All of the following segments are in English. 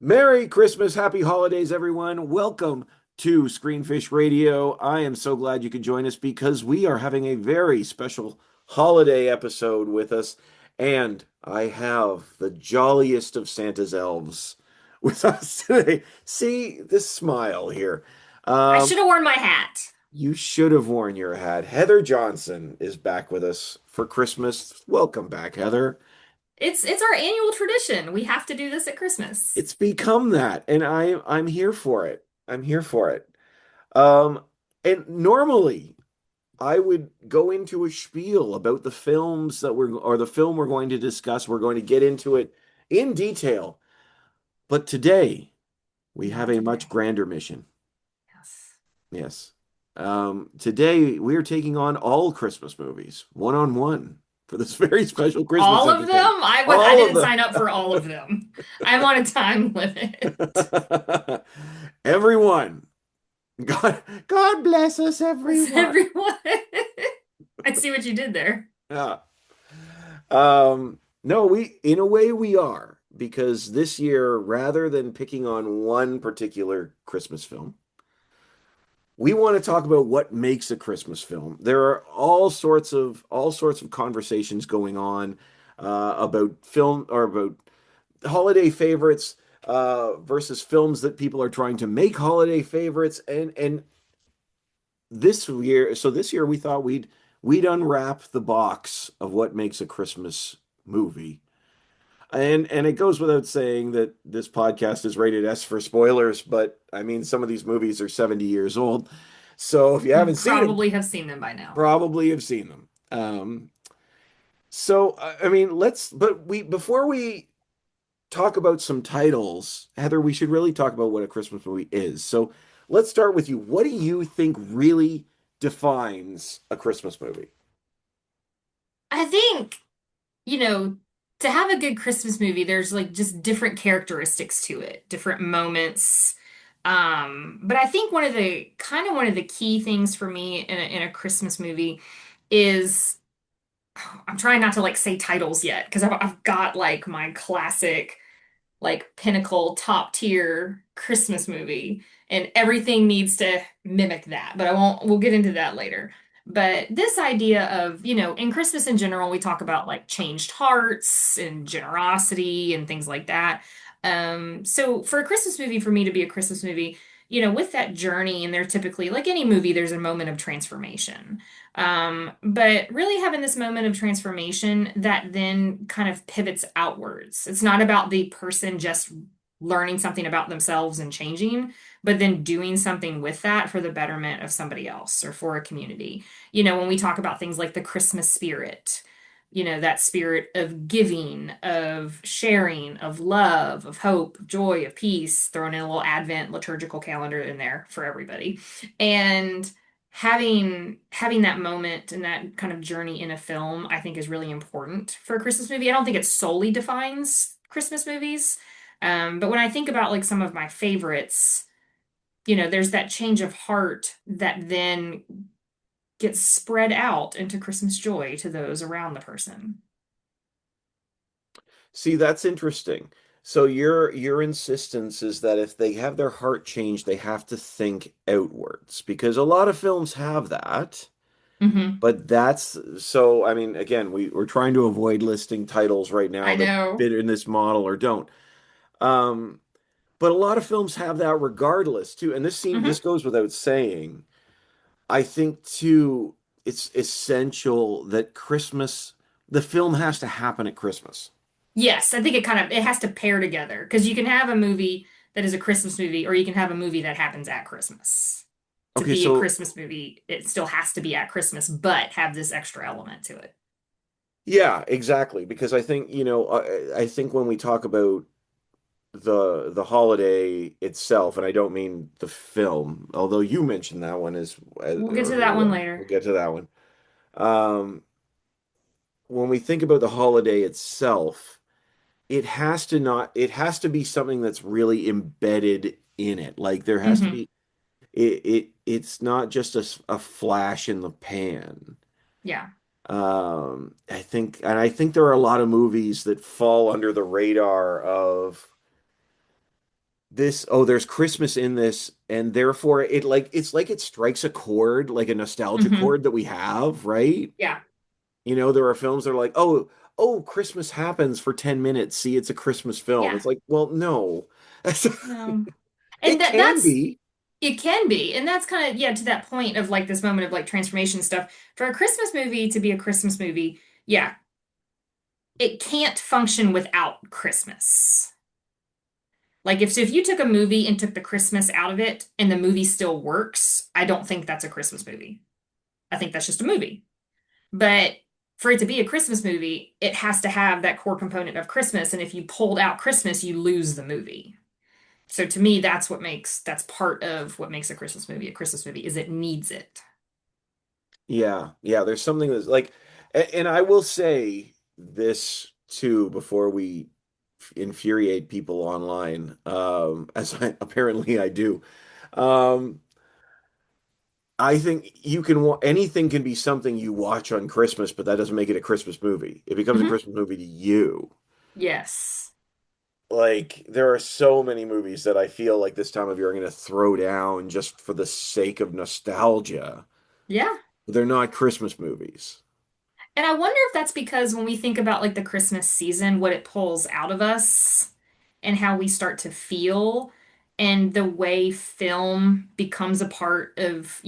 Merry Christmas, happy holidays, everyone. Welcome to Screenfish Radio. I am so glad you could join us because we are having a very special holiday episode with us. And I have the jolliest of Santa's elves with us today. See this smile here. I Um, should have worn my hat. you should have worn your hat. Heather Johnson is back with us for Christmas. Welcome back, Heather. It's our annual tradition. We have to do this at Christmas. It's become that, and I'm here for it. I'm here for it. Um, and normally I would go into a spiel about the films or the film we're going to discuss. We're going to get into it in detail. But today we have Not a much today. grander mission. Yes. Yes. Today we are taking on all Christmas movies, one on one, for this very special Christmas All of them? episode. I All of didn't them. sign up for all of them. I'm on a time limit. Everyone. God bless us, Bless everyone. everyone. I see what you did there. Yeah. No, in a way we are, because this year, rather than picking on one particular Christmas film, we want to talk about what makes a Christmas film. There are all sorts of conversations going on about film or about holiday favorites versus films that people are trying to make holiday favorites, and this year we thought we'd unwrap the box of what makes a Christmas movie. And it goes without saying that this podcast is rated S for spoilers, but I mean some of these movies are 70 years old. So if you You haven't seen them, probably have seen them by now. probably have seen them. I mean, but we before we talk about some titles, Heather, we should really talk about what a Christmas movie is. So let's start with you. What do you think really defines a Christmas movie? I think, you know, to have a good Christmas movie, there's like just different characteristics to it, different moments. But I think one of the key things for me in a Christmas movie is I'm trying not to like say titles yet because I've got like my classic like pinnacle top tier Christmas movie and everything needs to mimic that, but I won't we'll get into that later. But this idea of, in Christmas in general, we talk about like changed hearts and generosity and things like that. So for a Christmas movie, for me to be a Christmas movie, with that journey, and there typically, like any movie, there's a moment of transformation. But really having this moment of transformation that then kind of pivots outwards. It's not about the person just learning something about themselves and changing, but then doing something with that for the betterment of somebody else or for a community. When we talk about things like the Christmas spirit, that spirit of giving, of sharing, of love, of hope, of joy, of peace, throwing in a little Advent liturgical calendar in there for everybody. And having that moment and that kind of journey in a film, I think is really important for a Christmas movie. I don't think it solely defines Christmas movies. But when I think about like some of my favorites, there's that change of heart that then gets spread out into Christmas joy to those around the person. See, that's interesting. So your insistence is that if they have their heart changed, they have to think outwards because a lot of films have that. Hmm. But that's so, I mean, again, we're trying to avoid listing titles right now I that know. fit in this model or don't. Um, but a lot of films have that regardless too. And this Hmm. goes without saying. I think too, it's essential that the film has to happen at Christmas. Yes, I think it has to pair together because you can have a movie that is a Christmas movie, or you can have a movie that happens at Christmas. To Okay, be a so Christmas movie, it still has to be at Christmas, but have this extra element to it. yeah, exactly. Because I think, I think when we talk about the holiday itself, and I don't mean the film, although you mentioned that one as We'll get to that early one on. We'll later. get to that one. Um, when we think about the holiday itself, it has to be something that's really embedded in it. Like there has to Hmm. be it's not just a flash in the pan. Yeah. I think there are a lot of movies that fall under the radar of this, oh, there's Christmas in this, and therefore it's like it strikes a chord, like a nostalgia Hmm. chord that we have, right? Yeah. You know, there are films that are like, oh, Christmas happens for 10 minutes. See, it's a Christmas film. Yeah. It's like, well, no. No. And It can that's be. it can be. And that's kind of, yeah, to that point of like this moment of like transformation stuff. For a Christmas movie to be a Christmas movie, yeah, it can't function without Christmas. Like if you took a movie and took the Christmas out of it and the movie still works, I don't think that's a Christmas movie. I think that's just a movie. But for it to be a Christmas movie, it has to have that core component of Christmas. And if you pulled out Christmas, you lose the movie. So to me, that's part of what makes a Christmas movie is it needs it. Yeah, yeah, there's something that's like, and I will say this too before we infuriate people online, as apparently I do. Um, I think you can anything can be something you watch on Christmas, but that doesn't make it a Christmas movie. It becomes a Hmm. Christmas movie to you. Yes. Like there are so many movies that I feel like this time of year I'm going to throw down just for the sake of nostalgia. Yeah. They're not Christmas movies. And I wonder if that's because when we think about like the Christmas season, what it pulls out of us and how we start to feel and the way film becomes a part of,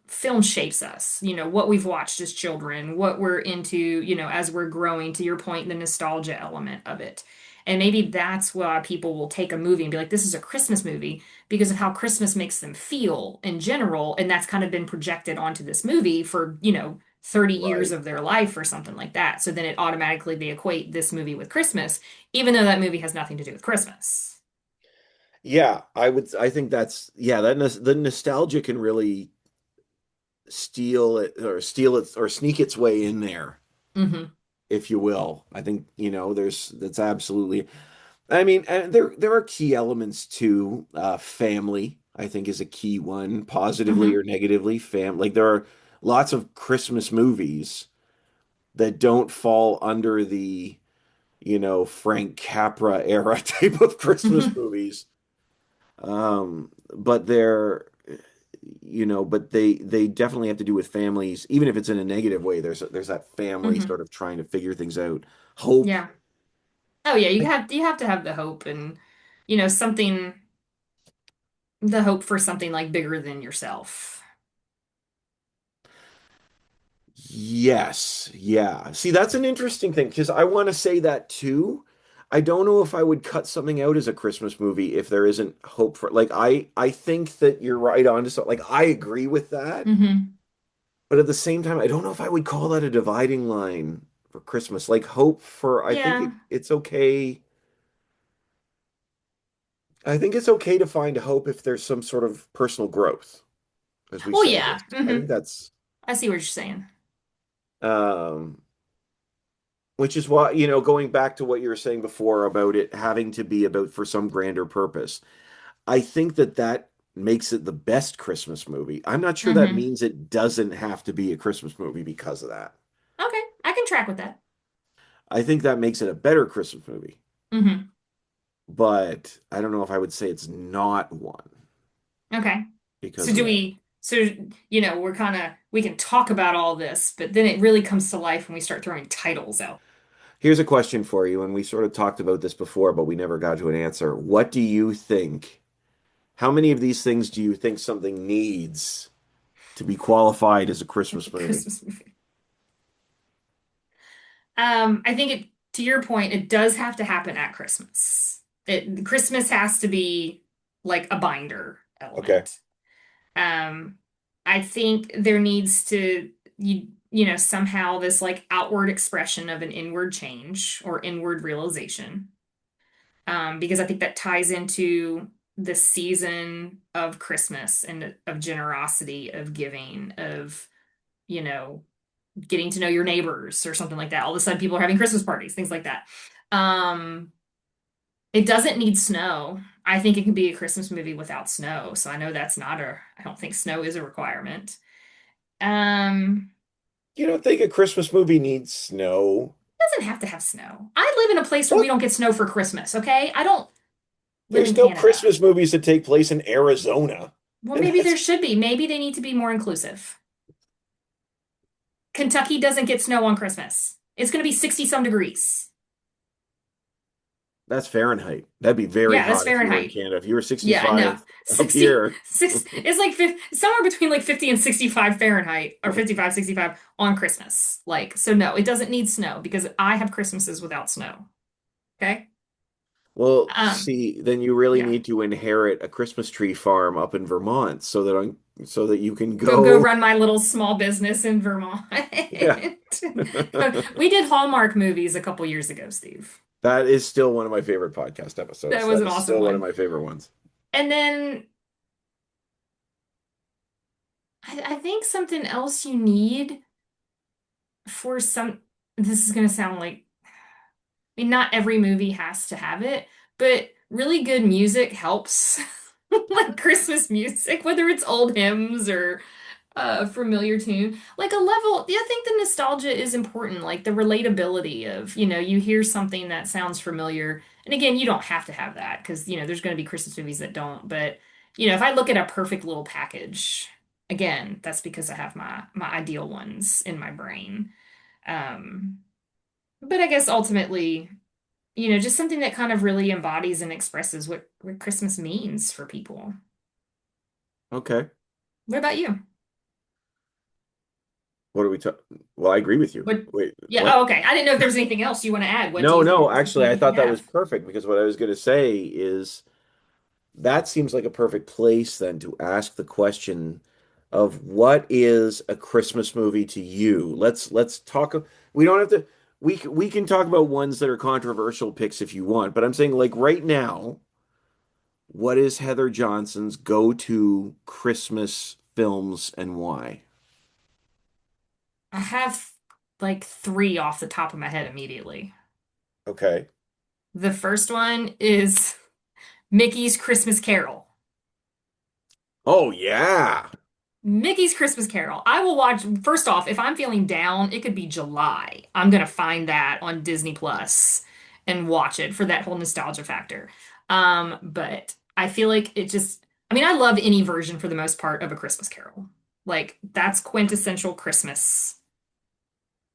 film shapes us, what we've watched as children, what we're into, as we're growing, to your point, the nostalgia element of it. And maybe that's why people will take a movie and be like, this is a Christmas movie because of how Christmas makes them feel in general. And that's kind of been projected onto this movie for, 30 years Right. of their life or something like that. So then it automatically they equate this movie with Christmas, even though that movie has nothing to do with Christmas. Yeah, I think that's yeah, the nostalgia can really steal it or sneak its way in there, Hmm. if you will. I think, there's that's absolutely I mean, and there are key elements too. Family, I think, is a key one, positively or Hmm. negatively. Like there are lots of Christmas movies that don't fall under the, Frank Capra era type of Christmas Hmm. movies. But but they definitely have to do with families, even if it's in a negative way. There's that family Hmm. sort of trying to figure things out. Hope. Yeah. Oh yeah, you have to have the hope and something the hope for something like bigger than yourself. Yes, yeah. See, that's an interesting thing because I want to say that too. I don't know if I would cut something out as a Christmas movie if there isn't hope for like I think that you're right on to something. Like I agree with that, Hmm. but at the same time, I don't know if I would call that a dividing line for Christmas. Like hope for I think Yeah. it's okay. I think it's okay to find hope if there's some sort of personal growth, as we Well, say yeah. this. I Hmm. think that's I see what you're saying. um which is why, going back to what you were saying before about it having to be about for some grander purpose. I think that that makes it the best Christmas movie. I'm not sure that Hmm. means it doesn't have to be a Christmas movie because of that. Okay, I can track with that. I think that makes it a better Christmas movie, Hmm. but I don't know if I would say it's not one Okay. So because of do that. we, so, we can talk about all this, but then it really comes to life when we start throwing titles out. Here's a question for you, and we sort of talked about this before, but we never got to an answer. What do you think? How many of these things do you think something needs to be qualified as a Christmas movie? Christmas movie. I think to your point, it does have to happen at Christmas. Christmas has to be like a binder Okay. element. Um, I think there needs to somehow this like outward expression of an inward change or inward realization. Because I think that ties into the season of Christmas and of generosity, of giving, of, you know, getting to know your neighbors or something like that. All of a sudden people are having Christmas parties, things like that. Um, it doesn't need snow. I think it can be a Christmas movie without snow. So I know I don't think snow is a requirement. Um, You don't think a Christmas movie needs snow? doesn't have to have snow. I live in a place where we What? don't get snow for Christmas, okay? I don't. live There's in no Canada. Christmas movies that take place in Arizona. Well, And maybe there that's should be. Maybe they need to be more inclusive. Kentucky doesn't get snow on Christmas. It's going to be 60 some degrees. that's Fahrenheit. That'd be very Yeah, that's hot if you were in Fahrenheit. Canada. If you were Yeah, no. 65 up 60, here. 6, it's like 50, somewhere between like 50 and 65 Fahrenheit or 55, 65 on Christmas. Like, so no, it doesn't need snow because I have Christmases without snow. Okay? Well, Um, see, then you really yeah. need to inherit a Christmas tree farm up in Vermont so that you can Go go. run my little small business in Vermont. Yeah. We did Hallmark movies a couple years ago, Steve. That is still one of my favorite podcast That episodes. was That an is awesome still one of one. my favorite ones. And then I think something else you need for some, this is going to sound like, I mean, not every movie has to have it, but really good music helps. Like Christmas music, whether it's old hymns or a familiar tune. Like a level, yeah, I think the nostalgia is important, like the relatability of, you hear something that sounds familiar. And again, you don't have to have that because, there's going to be Christmas movies that don't. But, if I look at a perfect little package, again, that's because I have my ideal ones in my brain. Um, but I guess ultimately, just something that kind of really embodies and expresses what Christmas means for people. Okay. What about you? What are we talking? Well, I agree with you. What? Wait, Yeah. what? Oh, okay. I didn't know if there was anything else you want to add. What do No, you think a no, Christmas actually, I movie should thought that was have? perfect because what I was going to say is that seems like a perfect place then to ask the question of what is a Christmas movie to you? Let's talk. We don't have to. We can talk about ones that are controversial picks if you want, but I'm saying like right now, what is Heather Johnson's go-to Christmas films and why? I have like three off the top of my head immediately. Okay. The first one is Mickey's Christmas Carol. Oh yeah. Mickey's Christmas Carol. I will watch, first off, if I'm feeling down, it could be July. I'm gonna find that on Disney Plus and watch it for that whole nostalgia factor. But I feel like it just, I mean, I love any version for the most part of A Christmas Carol. Like, that's quintessential Christmas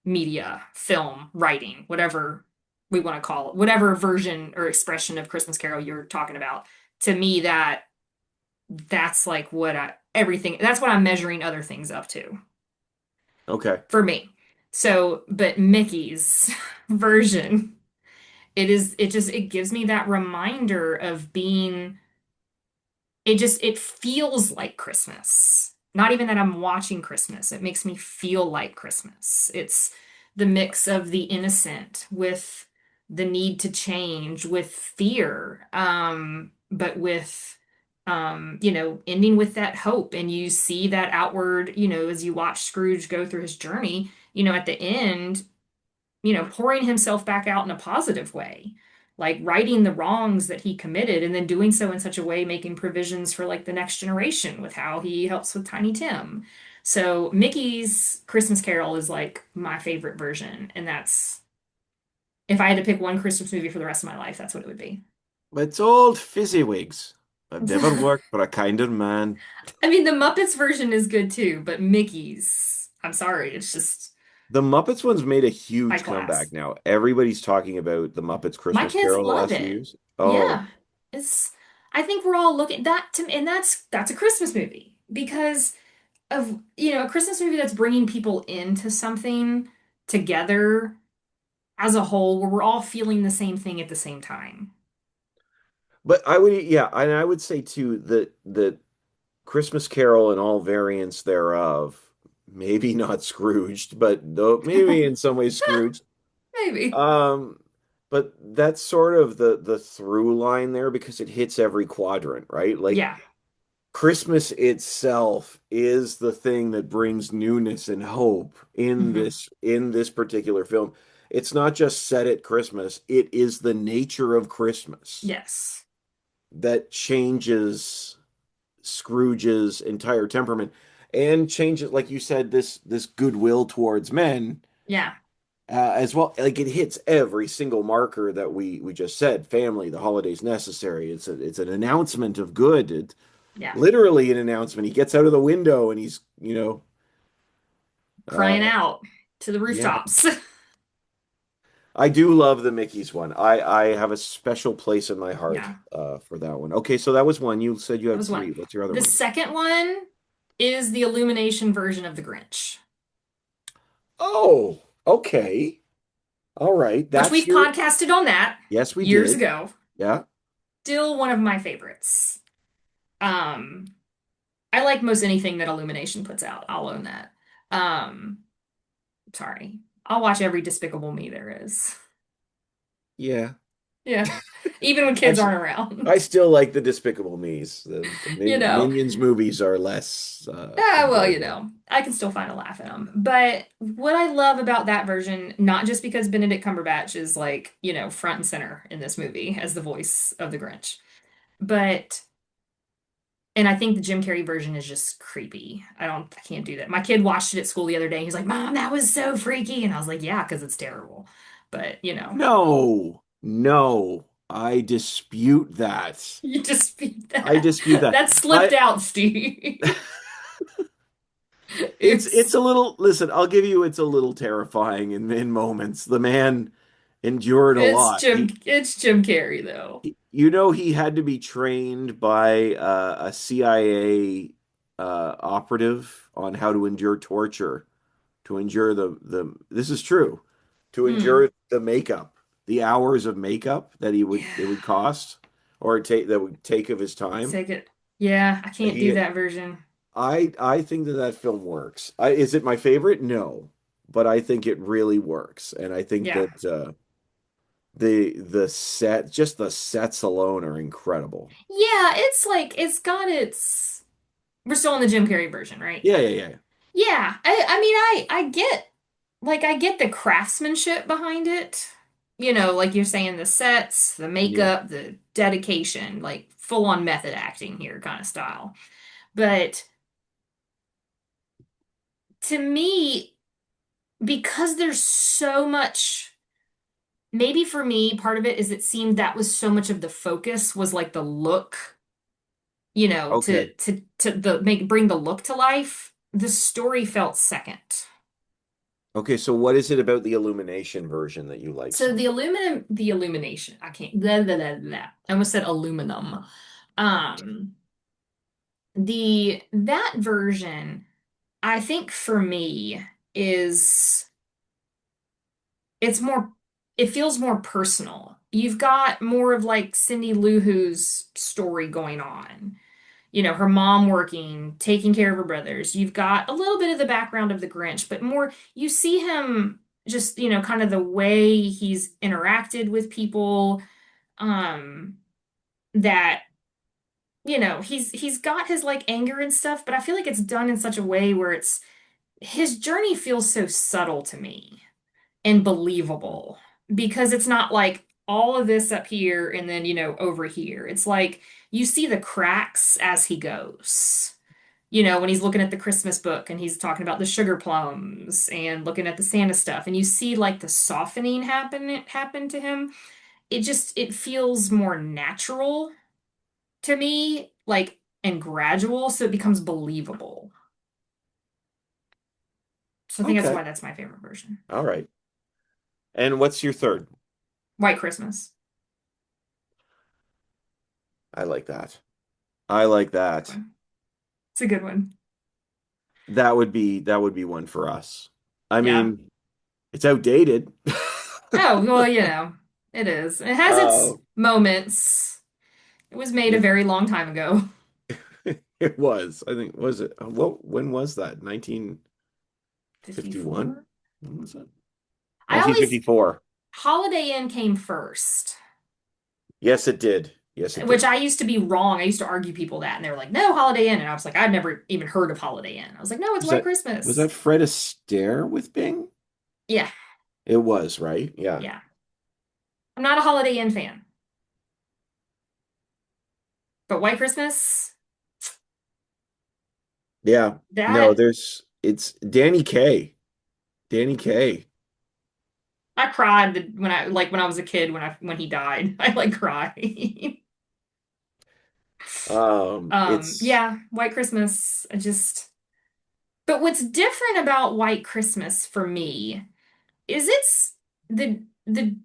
media, film, writing, whatever we want to call it, whatever version or expression of Christmas Carol you're talking about. To me, that's like everything, that's what I'm measuring other things up to Okay. for me. So, but Mickey's version, it gives me that reminder of being, it feels like Christmas. Not even that I'm watching Christmas. It makes me feel like Christmas. It's the mix of the innocent with the need to change, with fear, but with ending with that hope. And you see that outward, as you watch Scrooge go through his journey, at the end, pouring himself back out in a positive way, like righting the wrongs that he committed and then doing so in such a way, making provisions for like the next generation with how he helps with Tiny Tim. So Mickey's Christmas Carol is like my favorite version. And that's, if I had to pick one Christmas movie for the rest of my life, that's what it would be. It's old fizzywigs. I've never worked for a kinder man. I mean, the Muppets version is good too, but Mickey's, I'm sorry, it's just The Muppets one's made a high huge comeback class. now. Everybody's talking about the Muppets My Christmas kids Carol the love last few it. years. Oh, Yeah. It's I think we're all looking that to and that's a Christmas movie because of a Christmas movie that's bringing people into something together as a whole where we're all feeling the same thing at the same time. but I would, yeah, and I would say too that Christmas Carol and all variants thereof, maybe not Scrooged, but though maybe in some ways Scrooged. Maybe. Um, but that's sort of the through line there because it hits every quadrant, right? Like Yeah. Christmas itself is the thing that brings newness and hope Hmm. in this particular film. It's not just set at Christmas, it is the nature of Christmas Yes. that changes Scrooge's entire temperament and changes, like you said, this goodwill towards men. Yeah. as well. Like it hits every single marker that we just said. Family, the holidays necessary. It's an announcement of good. It's Yeah. literally an announcement. He gets out of the window and he's, uh, Crying out to the yeah. rooftops. I do love the Mickey's one. I have a special place in my heart Yeah, for that one. Okay, so that was one. You said you that have was one. three. What's your other The one? second one is the Illumination version of the Grinch, Oh, okay. All right. which That's we've your. podcasted on that Yes, we years did. ago. Yeah. Still one of my favorites. Um, I like most anything that Illumination puts out. I'll own that. Um, sorry. I'll watch every Despicable Me there is. Yeah. Yeah. Even when kids Actually, aren't I around. still like the Despicable Me's. The You know. Minions movies are less Ah, well, enjoyable. I can still find a laugh in them. But what I love about that version, not just because Benedict Cumberbatch is like, front and center in this movie as the voice of the Grinch, but and I think the Jim Carrey version is just creepy. I can't do that. My kid watched it at school the other day. And he's like, "Mom, that was so freaky." And I was like, "Yeah, because it's terrible." But No, no, I dispute that. you just beat I that. dispute that. That slipped I out, Steve. it's Oops. a little listen, I'll give you it's a little terrifying in moments. The man endured a lot. It's Jim Carrey though. He had to be trained by a CIA operative on how to endure torture, to endure the this is true, to Hmm. endure the makeup, the hours of makeup that he would it Yeah. would cost or take that would take of his time. Take it. Yeah, I can't do He that version. I think that film works. Is it my favorite? No, but I think it really works, and I think Yeah. that just the sets alone are incredible. Yeah, it's like it's got its we're still in the Jim Carrey version, right? Yeah, yeah, yeah, Yeah. I get the craftsmanship behind it. Like you're saying the sets, the yeah. makeup, the dedication, like full on method acting here kind of style. But to me, because there's so much maybe for me, part of it is it seemed that was so much of the focus was like the look, to Okay, bring the look to life. The story felt second. okay. So what is it about the Illumination version that you like So so the illumination, I can't, blah, blah, blah, blah. I almost said aluminum. Um, that version, I think for me is it's more it feels more personal. You've got more of like Cindy Lou Who's story going on. Her mom working, taking care of her brothers. You've got a little bit of the background of the Grinch, but more you see him just, kind of the way he's interacted with people, um, that, he's got his like anger and stuff, but I feel like it's done in such a way where it's his journey feels so subtle to me and believable because it's not like all of this up here and then, over here. It's like you see the cracks as he goes. When he's looking at the Christmas book and he's talking about the sugar plums and looking at the Santa stuff, and you see like the softening happen to him. It feels more natural to me, like and gradual, so it becomes believable. So I think that's okay. why that's my favorite version. All right. And what's your third? White Christmas. I like that. I like Good that. one. It's a good one. That would be one for us. I Yeah. mean, it's outdated. Oh, well, it is. It has its Uh, moments. It was made a it, very long time ago. it was. I think was it? When was that? 1951? 54. When was that? I always 1954. Holiday Inn came first, Yes, it did. Yes, it which did. I used to be wrong. I used to argue people that, and they were like, "No, Holiday Inn," and I was like, "I'd never even heard of Holiday Inn." I was like, "No, it's Was White that Christmas." Fred Astaire with Bing? Yeah, It was, right? Yeah. yeah. I'm not a Holiday Inn fan, but White Christmas, Yeah. No, that it's Danny Kaye. Danny Kaye. I cried when I was a kid when he died. I like cried. It's Yeah, White Christmas. But what's different about White Christmas for me is the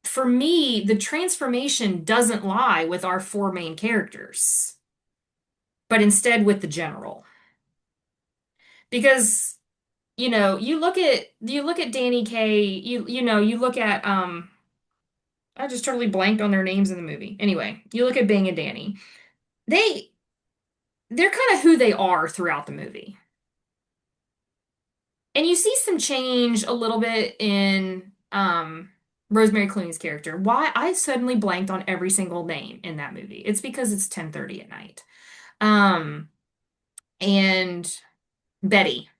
for me, the transformation doesn't lie with our four main characters, but instead with the general. Because, you look at Danny Kaye, you look at I just totally blanked on their names in the movie. Anyway, you look at Bing and Danny. They they're kind of who they are throughout the movie. And you see some change a little bit in Rosemary Clooney's character. Why I suddenly blanked on every single name in that movie. It's because it's 10:30 at night. Um and Betty,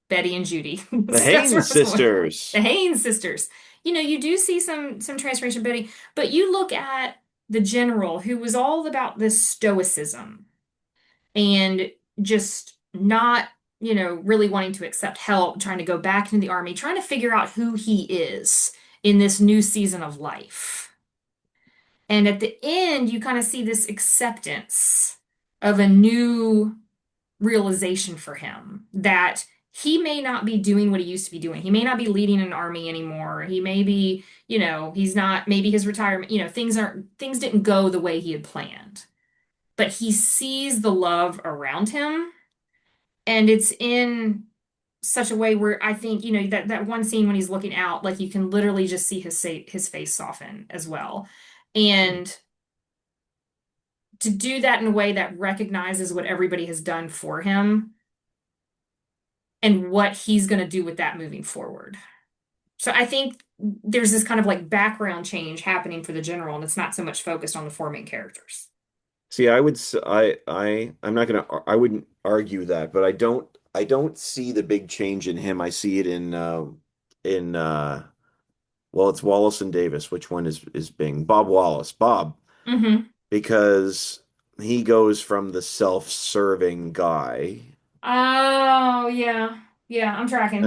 Betty and Judy. the That's where Haynes I was going. The sisters. Haynes sisters. You do see some transformation of Betty, but you look at the general who was all about this stoicism and just not, really wanting to accept help, trying to go back into the army, trying to figure out who he is in this new season of life. And at the end, you kind of see this acceptance of a new realization for him that he may not be doing what he used to be doing. He may not be leading an army anymore. He may be, he's not, maybe his retirement, things didn't go the way he had planned. But he sees the love around him, and it's in such a way where I think, that one scene when he's looking out, like you can literally just see his face soften as well. And to do that in a way that recognizes what everybody has done for him and what he's going to do with that moving forward. So I think there's this kind of like background change happening for the general, and it's not so much focused on the four main characters. See, I would I'm not gonna I wouldn't argue that, but I don't see the big change in him. I see it in well, it's Wallace and Davis. Which one is Bing? Bob Wallace. Bob, Hmm. because he goes from the self-serving guy, Oh, yeah. Yeah, I'm tracking.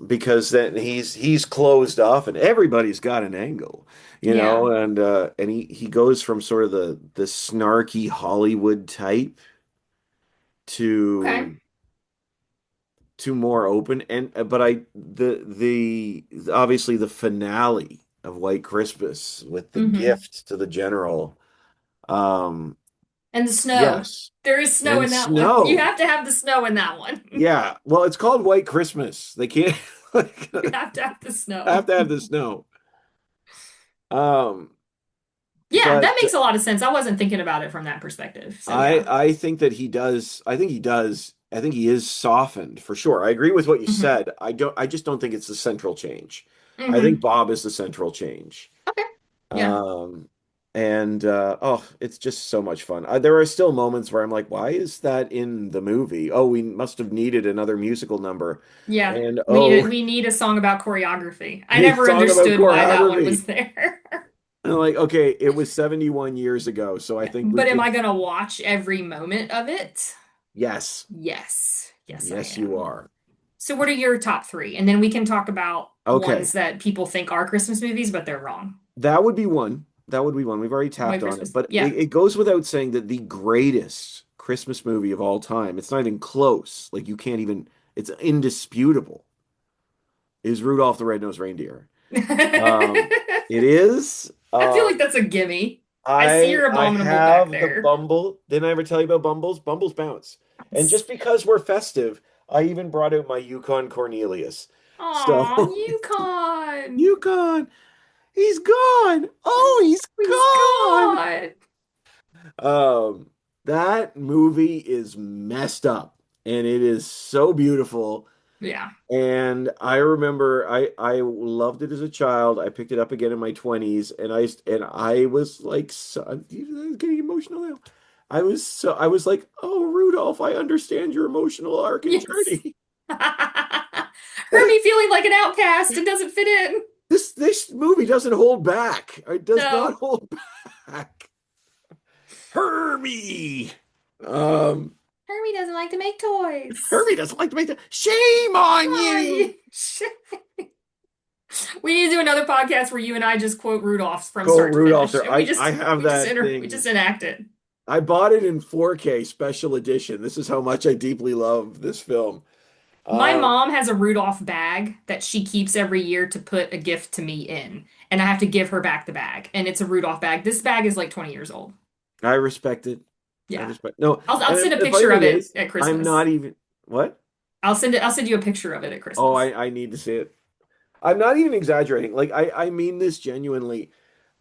because then he's closed off and everybody's got an angle, Yeah. and he goes from sort of the snarky Hollywood type Okay. to more open. And but I the obviously the finale of White Christmas with the Hmm. gift to the general. um And the snow. yes, There is snow and in that one. You snow. have to have the snow in that one. Yeah, well, it's called White Christmas. They can't like You have to have the have snow. to have the snow. um Yeah, but that makes a lot of sense. I wasn't thinking about it from that perspective. So I yeah. I think that he does. I think he does. I think he is softened for sure. I agree with what you Hmm. said. I just don't think it's the central change. I think Hmm. Bob is the central change. Okay. Yeah. Um, and oh, it's just so much fun. There are still moments where I'm like, why is that in the movie? Oh, we must have needed another musical number. Yeah. And We need oh, we need a song about choreography. I a never song about understood why that one choreography. was there. And I'm like, okay, it was 71 years ago, so I think we But am could. I gonna watch every moment of it? Yes, Yes. Yes, I yes, you am. are. So what are your top three? And then we can talk about Okay, ones that people think are Christmas movies, but they're wrong. that would be one. That would be one. We've already White tapped on it, Christmas. but Yeah. it goes without saying that the greatest Christmas movie of all time, it's not even close. Like you can't even, it's indisputable, is Rudolph the Red-Nosed Reindeer. Um, it is. I feel like that's a gimme. I see I your I abominable back have the there. Bumble. Didn't I ever tell you about Bumbles? Bumbles bounce. And just because we're festive, I even brought out my Yukon Cornelius. Aw, So Yukon. Yukon, he's gone. Oh, he's He's gone. gone. Um, that movie is messed up and it is so beautiful. Yeah. And I remember I loved it as a child. I picked it up again in my 20s and I was like so, I'm getting emotional now. I was like, "Oh, Rudolph, I understand your emotional arc and Yes. journey." Hermie feeling like an outcast and doesn't fit in. This movie doesn't hold back. It does not No. hold back. Hermie. Um, Hermie doesn't like to make toys. Hermie doesn't like to make that. Shame on Oh, you. you. We need to do another podcast where you and I just quote Rudolph from Quote start to Rudolph finish, there. and I have that we thing. just enact it. I bought it in 4K special edition. This is how much I deeply love this film. My Um, mom has a Rudolph bag that she keeps every year to put a gift to me in, and I have to give her back the bag, and it's a Rudolph bag. This bag is like 20 years old. I respect it. I Yeah. respect. No, I'll and send a the funny picture thing of it is, at I'm Christmas. not even what? I'll send you a picture of it at Oh, Christmas. I need to see it. I'm not even exaggerating. Like I mean this genuinely.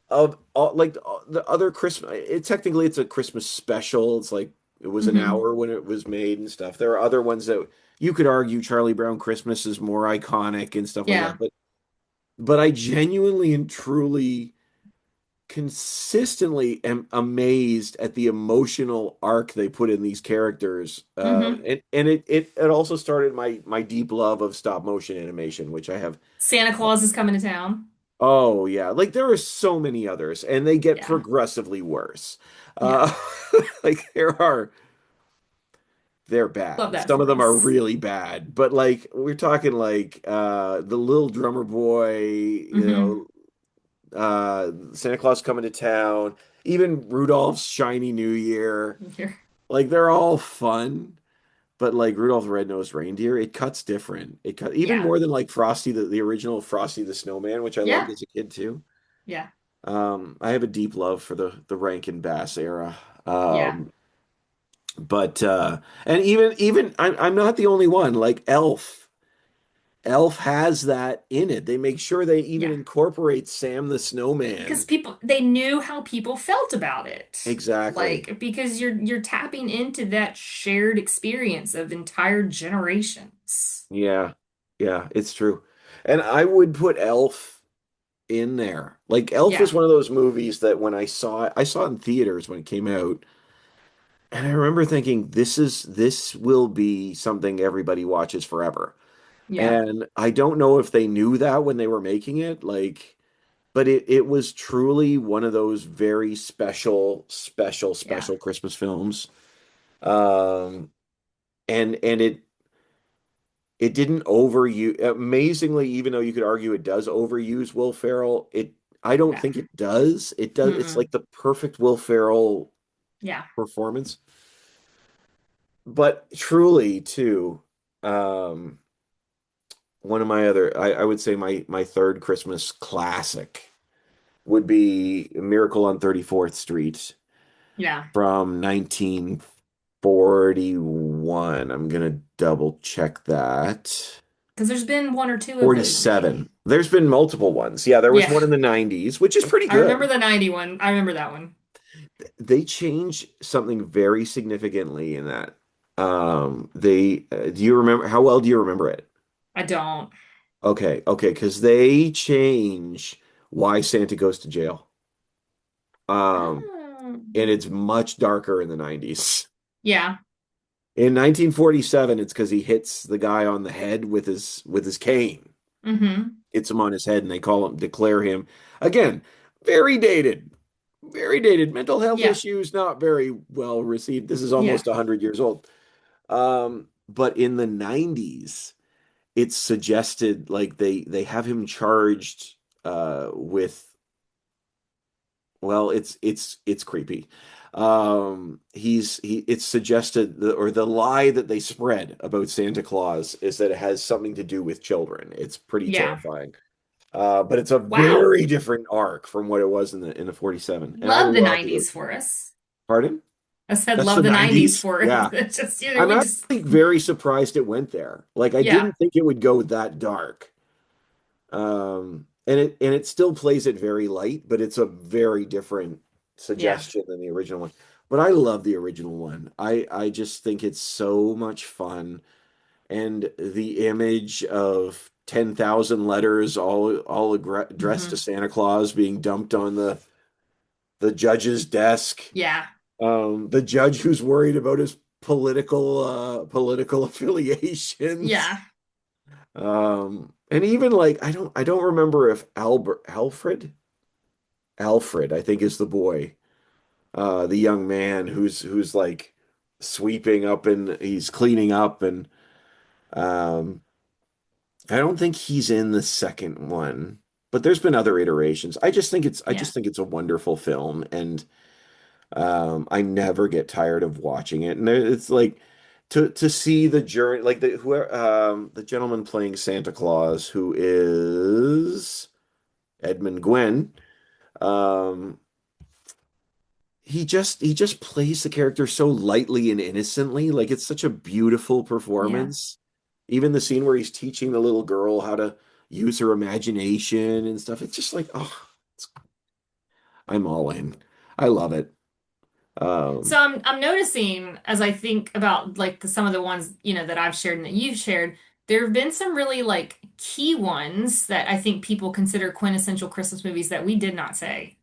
Of all, like the other Christmas, it's a Christmas special. It's like it was an Hmm. hour when it was made and stuff. There are other ones that you could argue Charlie Brown Christmas is more iconic and stuff like that. Yeah. But I genuinely and truly consistently am amazed at the emotional arc they put in these characters. Hmm. And it also started my deep love of stop motion animation, which I have. Santa Claus is coming to town. Oh yeah, like there are so many others, and they get Yeah. progressively worse. Yeah. Uh, like they're Love bad. that Some of for them are us. really bad, but like we're talking like the Little Drummer Boy, Hmm. Santa Claus coming to town, even Rudolph's Shiny New Year. Here. Like they're all fun, but like Rudolph the Red-Nosed Reindeer, it cuts different. It cut even Yeah. more than like Frosty the original Frosty the Snowman, which I loved Yeah. as a kid too. Yeah. I have a deep love for the Rankin Bass era. Yeah. But and even I'm not the only one. Like Elf has that in it. They make sure they even Yeah. incorporate Sam the Because Snowman. people they knew how people felt about it. Exactly. Like because you're tapping into that shared experience of entire generations. Yeah. Yeah, it's true. And I would put Elf in there. Like Elf was Yeah. one of those movies that when I saw it in theaters when it came out, and I remember thinking this will be something everybody watches forever. Yeah. And I don't know if they knew that when they were making it, like, but it was truly one of those very Yeah. special Christmas films. Um, and it didn't overuse amazingly, even though you could argue it does overuse Will Ferrell, I don't Yeah. think it does. It does, it's Mm-mm. like the perfect Will Ferrell Yeah. performance. But truly, too, um, one of my other I would say my third Christmas classic would be Miracle on 34th Street Yeah. from 1941. I'm gonna double check that. Because there's been one or two of those made. 47. There's been multiple ones. Yeah, there was Yeah. one in the 90s, which is pretty I remember good. the 90 one. I remember that one. They changed something very significantly in that. Do you remember how well do you remember it? I don't. Okay, because they change why Santa goes to jail. Um, Oh. and it's much darker in the 90s. Yeah. In 1947, it's because he hits the guy on the head with his cane. Mm-hmm. Hits him on his head, and they call him declare him again. Very dated, very dated. Mental health Yeah. issues not very well received. This is Yeah. almost 100 years old. But in the 90s, it's suggested like they have him charged with well, it's creepy. It's suggested or the lie that they spread about Santa Claus is that it has something to do with children. It's pretty Yeah. terrifying. But it's a Wow. very different arc from what it was in the 47. And I Love the love the 90s for us. pardon? I said That's love the the 90s 90s? for us. Yeah. It's just, I'm we just, actually very surprised it went there. Like I yeah. didn't think it would go that dark. And it still plays it very light, but it's a very different Yeah. suggestion than the original one. But I love the original one. I just think it's so much fun, and the image of 10,000 letters all addressed to Hmm. Santa Claus being dumped on the judge's desk. Yeah. The judge who's worried about his political affiliations. Yeah. And even like I don't remember if Alfred, I think is the boy, the young man who's like sweeping up and he's cleaning up and um I don't think he's in the second one, but there's been other iterations. I Yeah. just think it's a wonderful film, and I never get tired of watching it. And it's like to see the journey, like the gentleman playing Santa Claus, who is Edmund Gwenn. Um, he just plays the character so lightly and innocently. Like it's such a beautiful Yeah. performance. Even the scene where he's teaching the little girl how to use her imagination and stuff. It's just like, oh, I'm all in. I love it. So Um, I'm noticing as I think about like some of the ones, that I've shared and that you've shared, there have been some really like key ones that I think people consider quintessential Christmas movies that we did not say.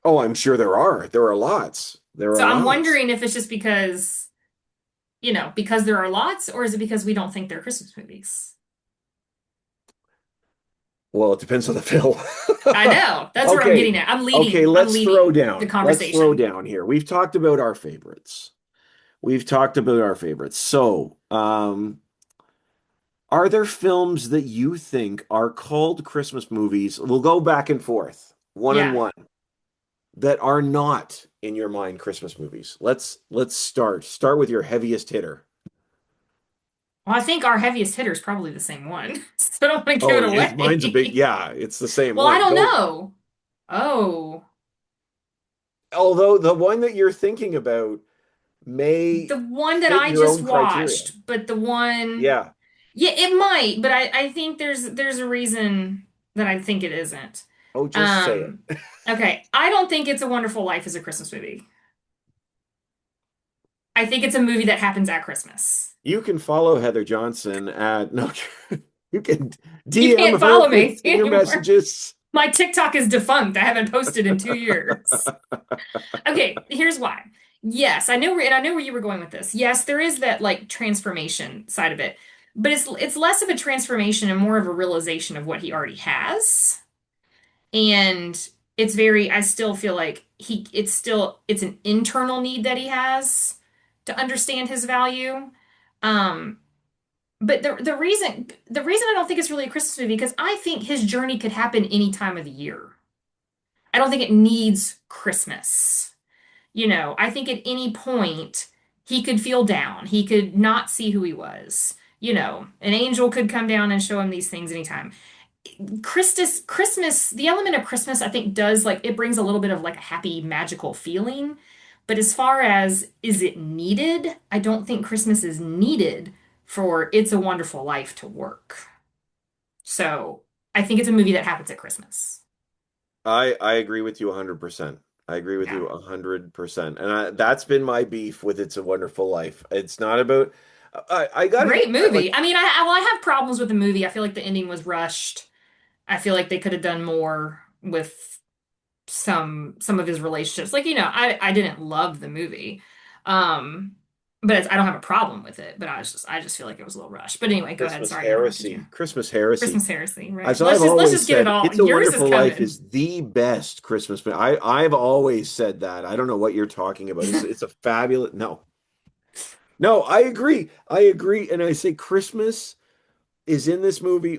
oh, I'm sure there are. There are lots. There So are I'm lots. wondering if it's just because there are lots, or is it because we don't think they're Christmas movies? Well, it depends on the film. I know. That's where I'm Okay. getting at. I'm Okay, leading. I'm let's throw leading the down. Let's throw conversation. down here. We've talked about our favorites. We've talked about our favorites. So, are there films that you think are called Christmas movies? We'll go back and forth, one on Yeah. one, that are not in your mind Christmas movies. Let's start. Start with your heaviest hitter. Well, I think our heaviest hitter is probably the same one. So I don't want to give Oh, it mine's a big, away. yeah, it's the same Well, I one. don't Go. know. Oh. Although the one that you're thinking about may The one that fit I your just own criteria. watched, but the one, Yeah. yeah, it might, but I think there's a reason that I think it isn't. Oh, just say Um, it. okay, I don't think It's a Wonderful Life is a Christmas movie. I think it's a movie that happens at Christmas. You can follow Heather Johnson at no, you can You DM can't her follow with me your anymore. messages. My TikTok is defunct. I haven't posted in 2 years. Okay, here's why. Yes, I know where you were going with this. Yes, there is that like transformation side of it, but it's less of a transformation and more of a realization of what he already has. And I still feel like it's an internal need that he has to understand his value. Um, but the reason I don't think it's really a Christmas movie because I think his journey could happen any time of the year. I don't think it needs Christmas. I think at any point he could feel down. He could not see who he was. An angel could come down and show him these things anytime. Christmas, the element of Christmas, I think does like it brings a little bit of like a happy, magical feeling. But as far as is it needed, I don't think Christmas is needed for It's a Wonderful Life to work. So I think it's a movie that happens at Christmas. I agree with you 100%. I agree with Yeah. you 100%. And that's been my beef with It's a Wonderful Life. It's not about I gotta give Great it credit. movie. I mean, I have problems with the movie. I feel like the ending was rushed. I feel like they could have done more with some of his relationships. Like, I didn't love the movie. Um, but I don't have a problem with it, but I just feel like it was a little rushed. But anyway, go ahead. Christmas Sorry, I interrupted you. heresy. Christmas heresy. Christmas heresy, right? As Let's I've just let's always just get it said, all. It's a Yours is Wonderful Life coming. is the best Christmas movie. I've always said that. I don't know what you're talking about. It's a fabulous. No. No, I agree. I agree. And I say Christmas is in this movie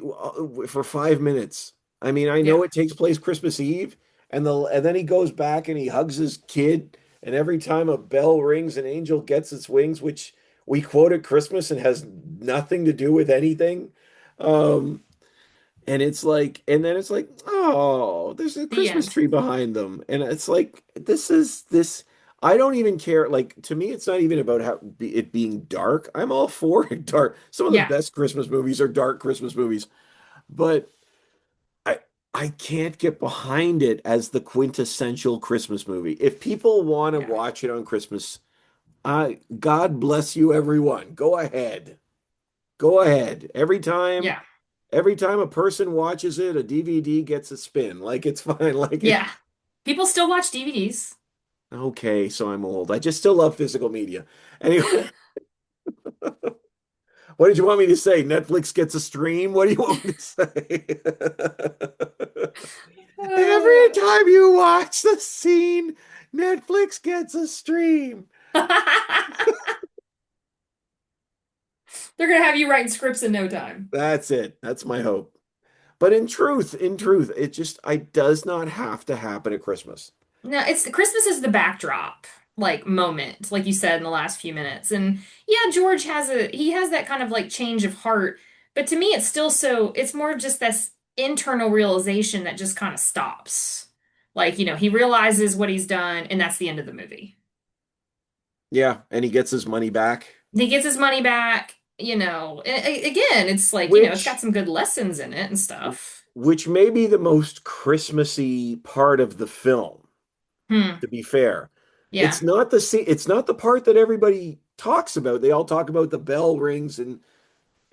for 5 minutes. I mean, I know Yeah. it takes place Christmas Eve, and then he goes back and he hugs his kid, and every time a bell rings, an angel gets its wings, which we quote at Christmas and has nothing to do with anything. Um, and it's like, and then it's like, oh, there's a The Christmas end. tree behind them, and it's like, this is this. I don't even care. Like to me, it's not even about it being dark. I'm all for it dark. Some of the Yeah. best Christmas movies are dark Christmas movies, but I I can't get behind it as the quintessential Christmas movie. If people want to Yeah. watch it on Christmas, I God bless you, everyone. Go ahead. Go ahead. Yeah. Every time a person watches it, a DVD gets a spin. Like it's fine. Like it. Yeah. People still watch DVDs. Okay, so I'm old. I just still love physical media. Anyway, what did you want me to say? Netflix gets a stream? What do you want me to say? Every time you watch the scene, Netflix gets a stream. They're gonna have you writing scripts in no time. That's it. That's my hope. But in truth, it just I does not have to happen at Christmas. No, it's Christmas is the backdrop, like moment, like you said in the last few minutes. And yeah, George he has that kind of like change of heart, but to me it's still it's more of just this internal realization that just kind of stops. Like, he realizes what he's done and that's the end of the movie. Yeah, and he gets his money back, He gets his money back, again, it's like, it's got which some good lessons in it and stuff. which may be the most Christmassy part of the film, Hmm. to be fair. Yeah. It's not the part that everybody talks about. They all talk about the bell rings and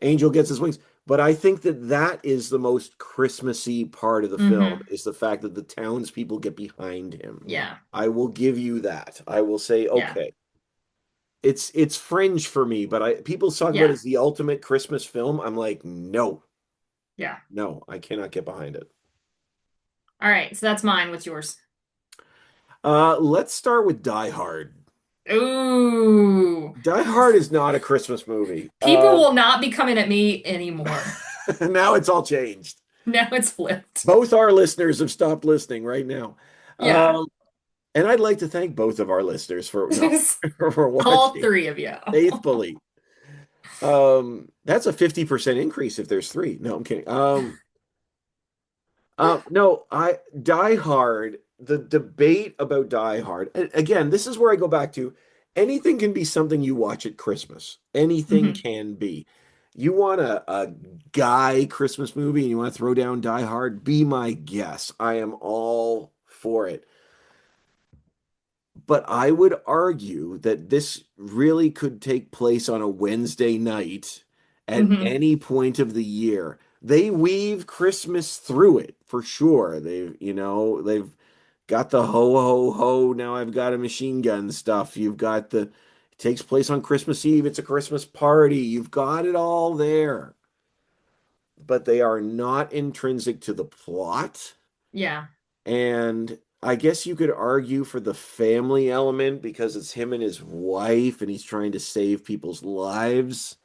Angel gets his wings. But I think that that is the most Christmassy part of the film Hmm. is the fact that the townspeople get behind him. Yeah. I will give you that. I will say, Yeah. okay, it's fringe for me, but I people talk about it Yeah. as the ultimate Christmas film. I'm like, no, Yeah. no, I cannot get behind it. All right, so that's mine. What's yours? Let's start with Die Hard. Ooh. Die Hard is not a Christmas movie. People will not be coming at me anymore. Now it's all changed. Now it's flipped. Both our listeners have stopped listening right now. Yeah. Um, and I'd like to thank both of our listeners for no for All watching three of you. faithfully. That's a 50% increase if there's three. No, I'm kidding. No, I Die Hard, the debate about Die Hard, again, this is where I go back to anything can be something you watch at Christmas. Anything Hmm. can be. You want a guy Christmas movie and you want to throw down Die Hard, be my guest. I am all for it. But I would argue that this really could take place on a Wednesday night at Hmm. any point of the year. They weave Christmas through it for sure. They've got the ho ho ho. Now I've got a machine gun stuff. It takes place on Christmas Eve. It's a Christmas party. You've got it all there. But they are not intrinsic to the plot. Yeah. And I guess you could argue for the family element because it's him and his wife and he's trying to save people's lives.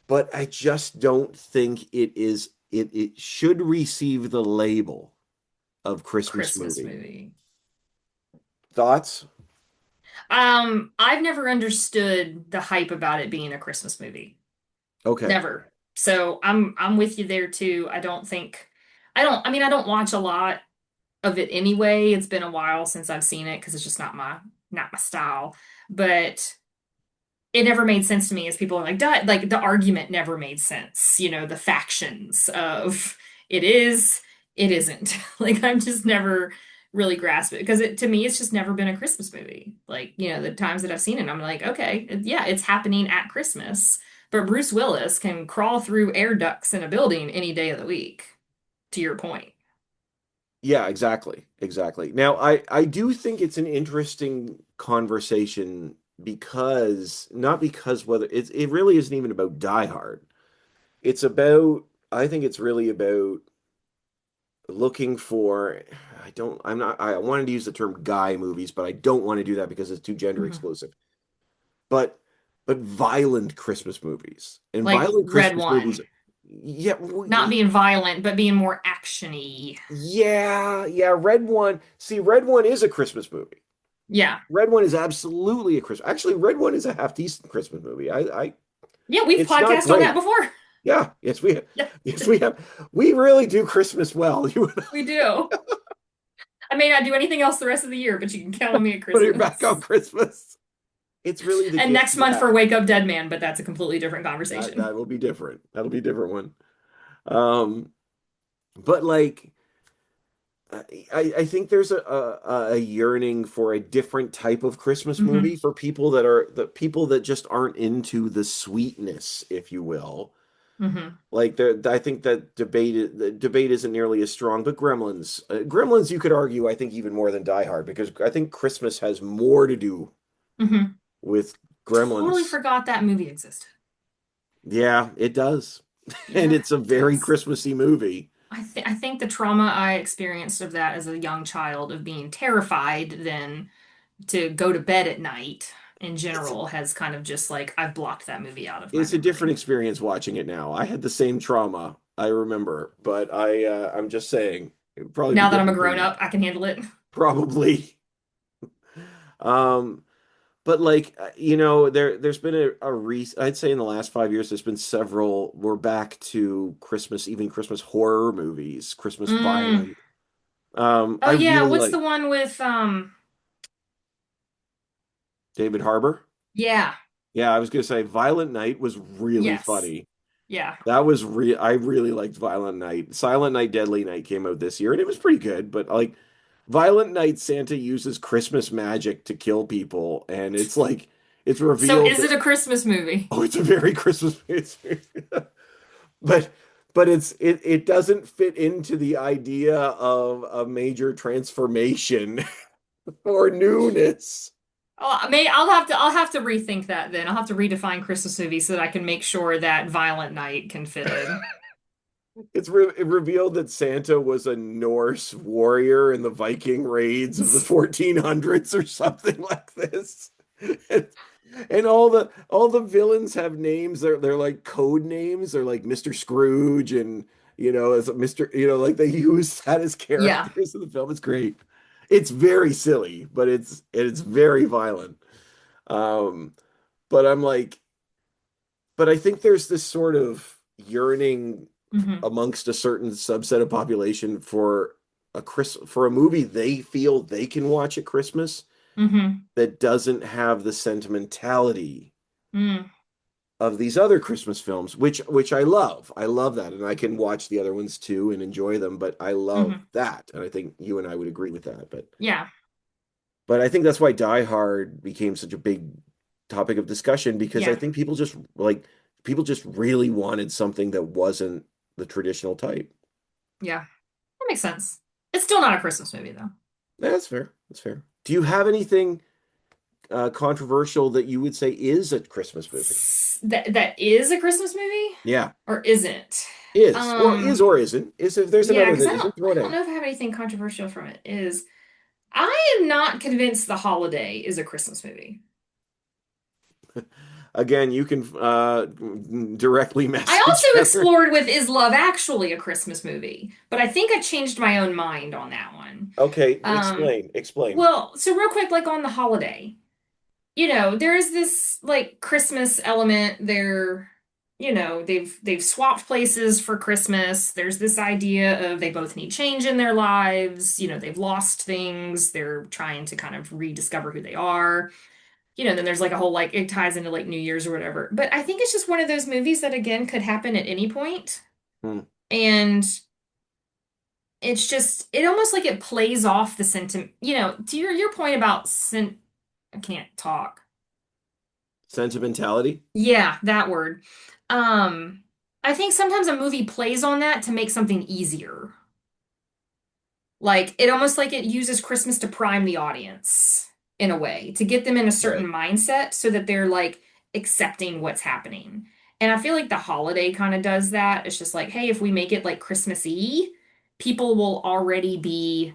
But I just don't think it should receive the label of Christmas Christmas movie. movie. Thoughts? I've never understood the hype about it being a Christmas movie. Okay. Never. So I'm with you there too. I don't watch a lot of it anyway. It's been a while since I've seen it because it's just not my style. But it never made sense to me as people are like, like the argument never made sense. The factions of it is, it isn't. Like I'm just never really grasped it because to me it's just never been a Christmas movie. Like, the times that I've seen it, I'm like, okay, yeah, it's happening at Christmas. But Bruce Willis can crawl through air ducts in a building any day of the week, to your point. Yeah, exactly. Exactly. Now, I do think it's an interesting conversation because not because whether it really isn't even about Die Hard. It's about I think it's really about looking for I wanted to use the term guy movies, but I don't want to do that because it's too gender Mhm. exclusive. But violent Christmas movies. And Like violent Red Christmas movies, One. yeah, Not being violent, but being more actiony. yeah, Red One. See, Red One is a Christmas movie. Yeah. Red One is absolutely a Christmas. Actually, Red One is a half decent Christmas movie. I Yeah, we've it's not podcast on that great. before. Yeah, yes, we Yeah, yes, we have. We really do Christmas well. You we do. I may not do anything else the rest of the year, but you can count on me at put it back on Christmas. Christmas. It's really the And gift next you month for have. Wake Up Dead Man, but that's a completely different conversation. That will be different. That'll be a different one. Um, but like I think there's a yearning for a different type of Christmas movie Hmm. for people that are the people that just aren't into the sweetness, if you will. Hmm. Like I think that the debate isn't nearly as strong, but Gremlins, you could argue, I think even more than Die Hard because I think Christmas has more to do Hmm. with Totally Gremlins. forgot that movie existed. Yeah, it does, and Yeah, it's a it very does. Christmassy movie. I think the trauma I experienced of that as a young child of being terrified then to go to bed at night. in It's general has kind of just like I've blocked that movie out of my it's a different memory. experience watching it now. I had the same trauma, I remember, but I'm just saying it would probably be Now that I'm a different for grown you. up, I can handle it. Probably. Um, but like there's been I'd say in the last 5 years there's been several. We're back to Christmas, even Christmas horror movies, Christmas Mm. violent. Oh I yeah, really what's like the one with David Harbour. yeah, Yeah, I was gonna say Violent Night was really yes. funny. Yeah. That was real. I really liked Violent Night. Silent Night, Deadly Night came out this year, and it was pretty good. But like Violent Night, Santa uses Christmas magic to kill people, and it's like it's So revealed is that it a Christmas movie? oh, it's a very Christmas movie. but it doesn't fit into the idea of a major transformation or newness. I'll have to rethink that then. I'll have to redefine Christmas movie so that I can make sure that Violent Night can fit in. It revealed that Santa was a Norse warrior in the Viking raids of the 1400s or something like this. And, and all the villains have names. They're like code names. They're like Mr. Scrooge and as a Mr. Like they use that as Yeah. characters in the film. It's great. It's very silly, but it's very violent. Um, but I'm like, but I think there's this sort of yearning Hmm. amongst a certain subset of population for a movie they feel they can watch at Christmas Hmm. that doesn't have the sentimentality Mm. of these other Christmas films, which I love. I love that, and I can watch the other ones too and enjoy them. But I love Hmm. that, and I think you and I would agree with that. Yeah. But I think that's why Die Hard became such a big topic of discussion because I Yeah. think people just really wanted something that wasn't the traditional type. Yeah. That makes sense. It's still not a Christmas movie though. That's fair. That's fair. Do you have anything controversial that you would say is a Christmas movie? That is a Christmas movie Yeah, or isn't? is or isn't. Is if there's Yeah, another because that isn't, throw I it don't out. know if I have anything controversial from it. Is I am not convinced The Holiday is a Christmas movie. Again, you can directly I message also her. explored with Is Love Actually a Christmas movie? But I think I changed my own mind on that one. Okay, Um, explain. well, so real quick, like on The Holiday, there is this like Christmas element. They've swapped places for Christmas. There's this idea of they both need change in their lives. They've lost things. They're trying to kind of rediscover who they are. Then there's like a whole like it ties into like New Year's or whatever. But I think it's just one of those movies that again could happen at any point. Hmm. And it's just it almost like it plays off the sentiment, to your point about I can't talk. Sentimentality. Yeah, that word. Um, I think sometimes a movie plays on that to make something easier. Like it almost like it uses Christmas to prime the audience in a way, to get them in a certain Right. mindset so that they're like accepting what's happening. And I feel like the holiday kind of does that. It's just like, hey, if we make it like Christmassy, people will already be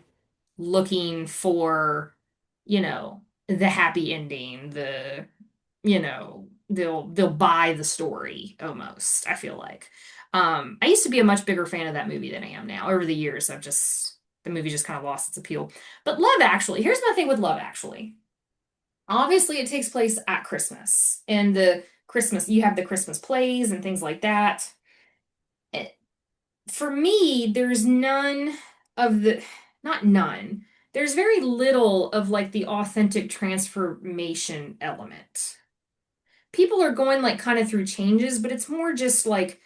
looking for, the happy ending, they'll buy the story almost, I feel like. I used to be a much bigger fan of that movie than I am now. Over the years, the movie just kind of lost its appeal. But Love Actually, here's my thing with Love Actually. Obviously, it takes place at Christmas. And you have the Christmas plays and things like that. It, for me, there's none of the, not none, there's very little of like the authentic transformation element. People are going like kind of through changes, but it's more just like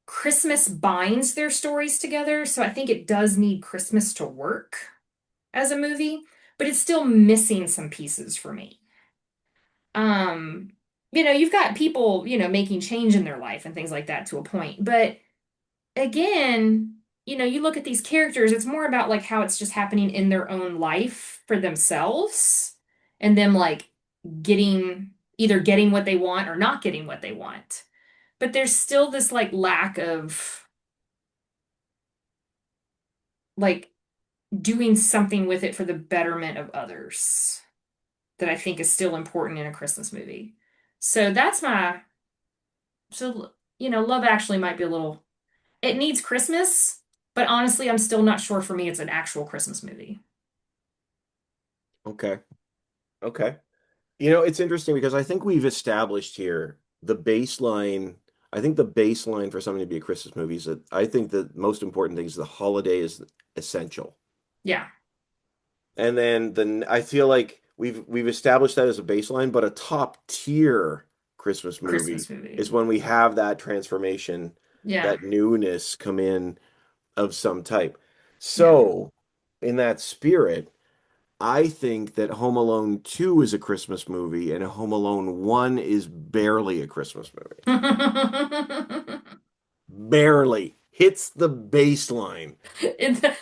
Christmas binds their stories together. So I think it does need Christmas to work as a movie, but it's still missing some pieces for me. Um, you've got people, making change in their life and things like that to a point. But again, you look at these characters, it's more about like how it's just happening in their own life for themselves and them like either getting what they want or not getting what they want. But there's still this like lack of like doing something with it for the betterment of others. that I think is still important in a Christmas movie. So that's my, so, Love Actually might be a little, it needs Christmas, but honestly, I'm still not sure for me it's an actual Christmas movie. Okay. Okay. You know, it's interesting because I think we've established here the baseline. I think the baseline for something to be a Christmas movie is that I think the most important thing is the holiday is essential. Yeah, And then I feel like we've established that as a baseline, but a top tier Christmas movie Christmas movie. is when we have that transformation, Yeah, that newness come in of some type. yeah. So, in that spirit, I think that Home Alone 2 is a Christmas movie and Home Alone 1 is barely a Christmas movie. Barely hits the baseline.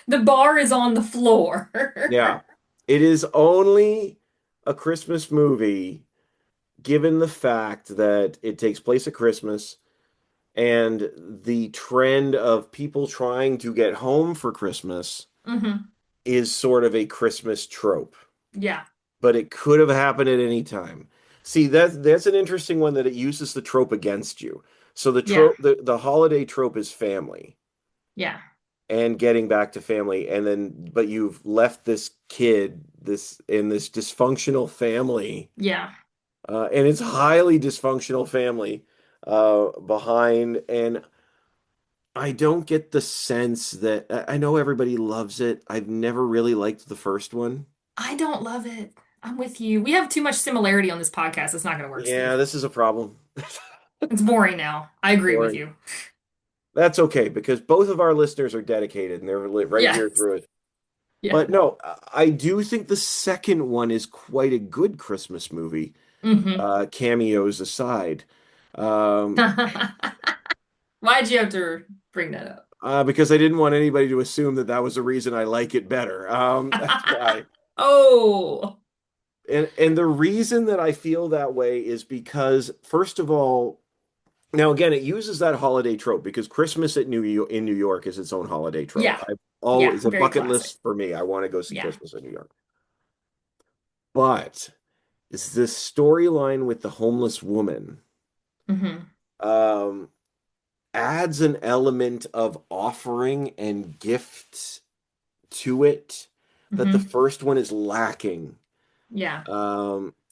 The bar is on the floor. Yeah. It is only a Christmas movie given the fact that it takes place at Christmas and the trend of people trying to get home for Christmas hmm is sort of a Christmas trope. Yeah, But it could have happened at any time. See, that's an interesting one that it uses the trope against you. So yeah, the holiday trope is family yeah, and getting back to family, and then but you've left this kid this in this dysfunctional family, yeah. and it's highly dysfunctional family behind, and I don't get the sense that I know everybody loves it. I've never really liked the first one. I don't love it. I'm with you. We have too much similarity on this podcast. It's not going to work, Yeah, Steve. this is a problem. It's boring now. I agree with Boring. you. That's okay because both of our listeners are dedicated and they're right here Yes. through it. Yeah. But no, I do think the second one is quite a good Christmas movie, hmm cameos aside. Um, Why'd you have to bring that because I didn't want anybody to assume that that was the reason I like it better. That's up? why. Oh. And the reason that I feel that way is because, first of all, now again, it uses that holiday trope because Christmas at New York in New York is its own holiday trope. Yeah. I've Yeah. always a Very bucket classic. list for me. I want to go see Yeah. Christmas in New York. But is this storyline with the homeless woman hmm um, adds an element of offering and gift to it that the hmm first one is lacking. Yeah.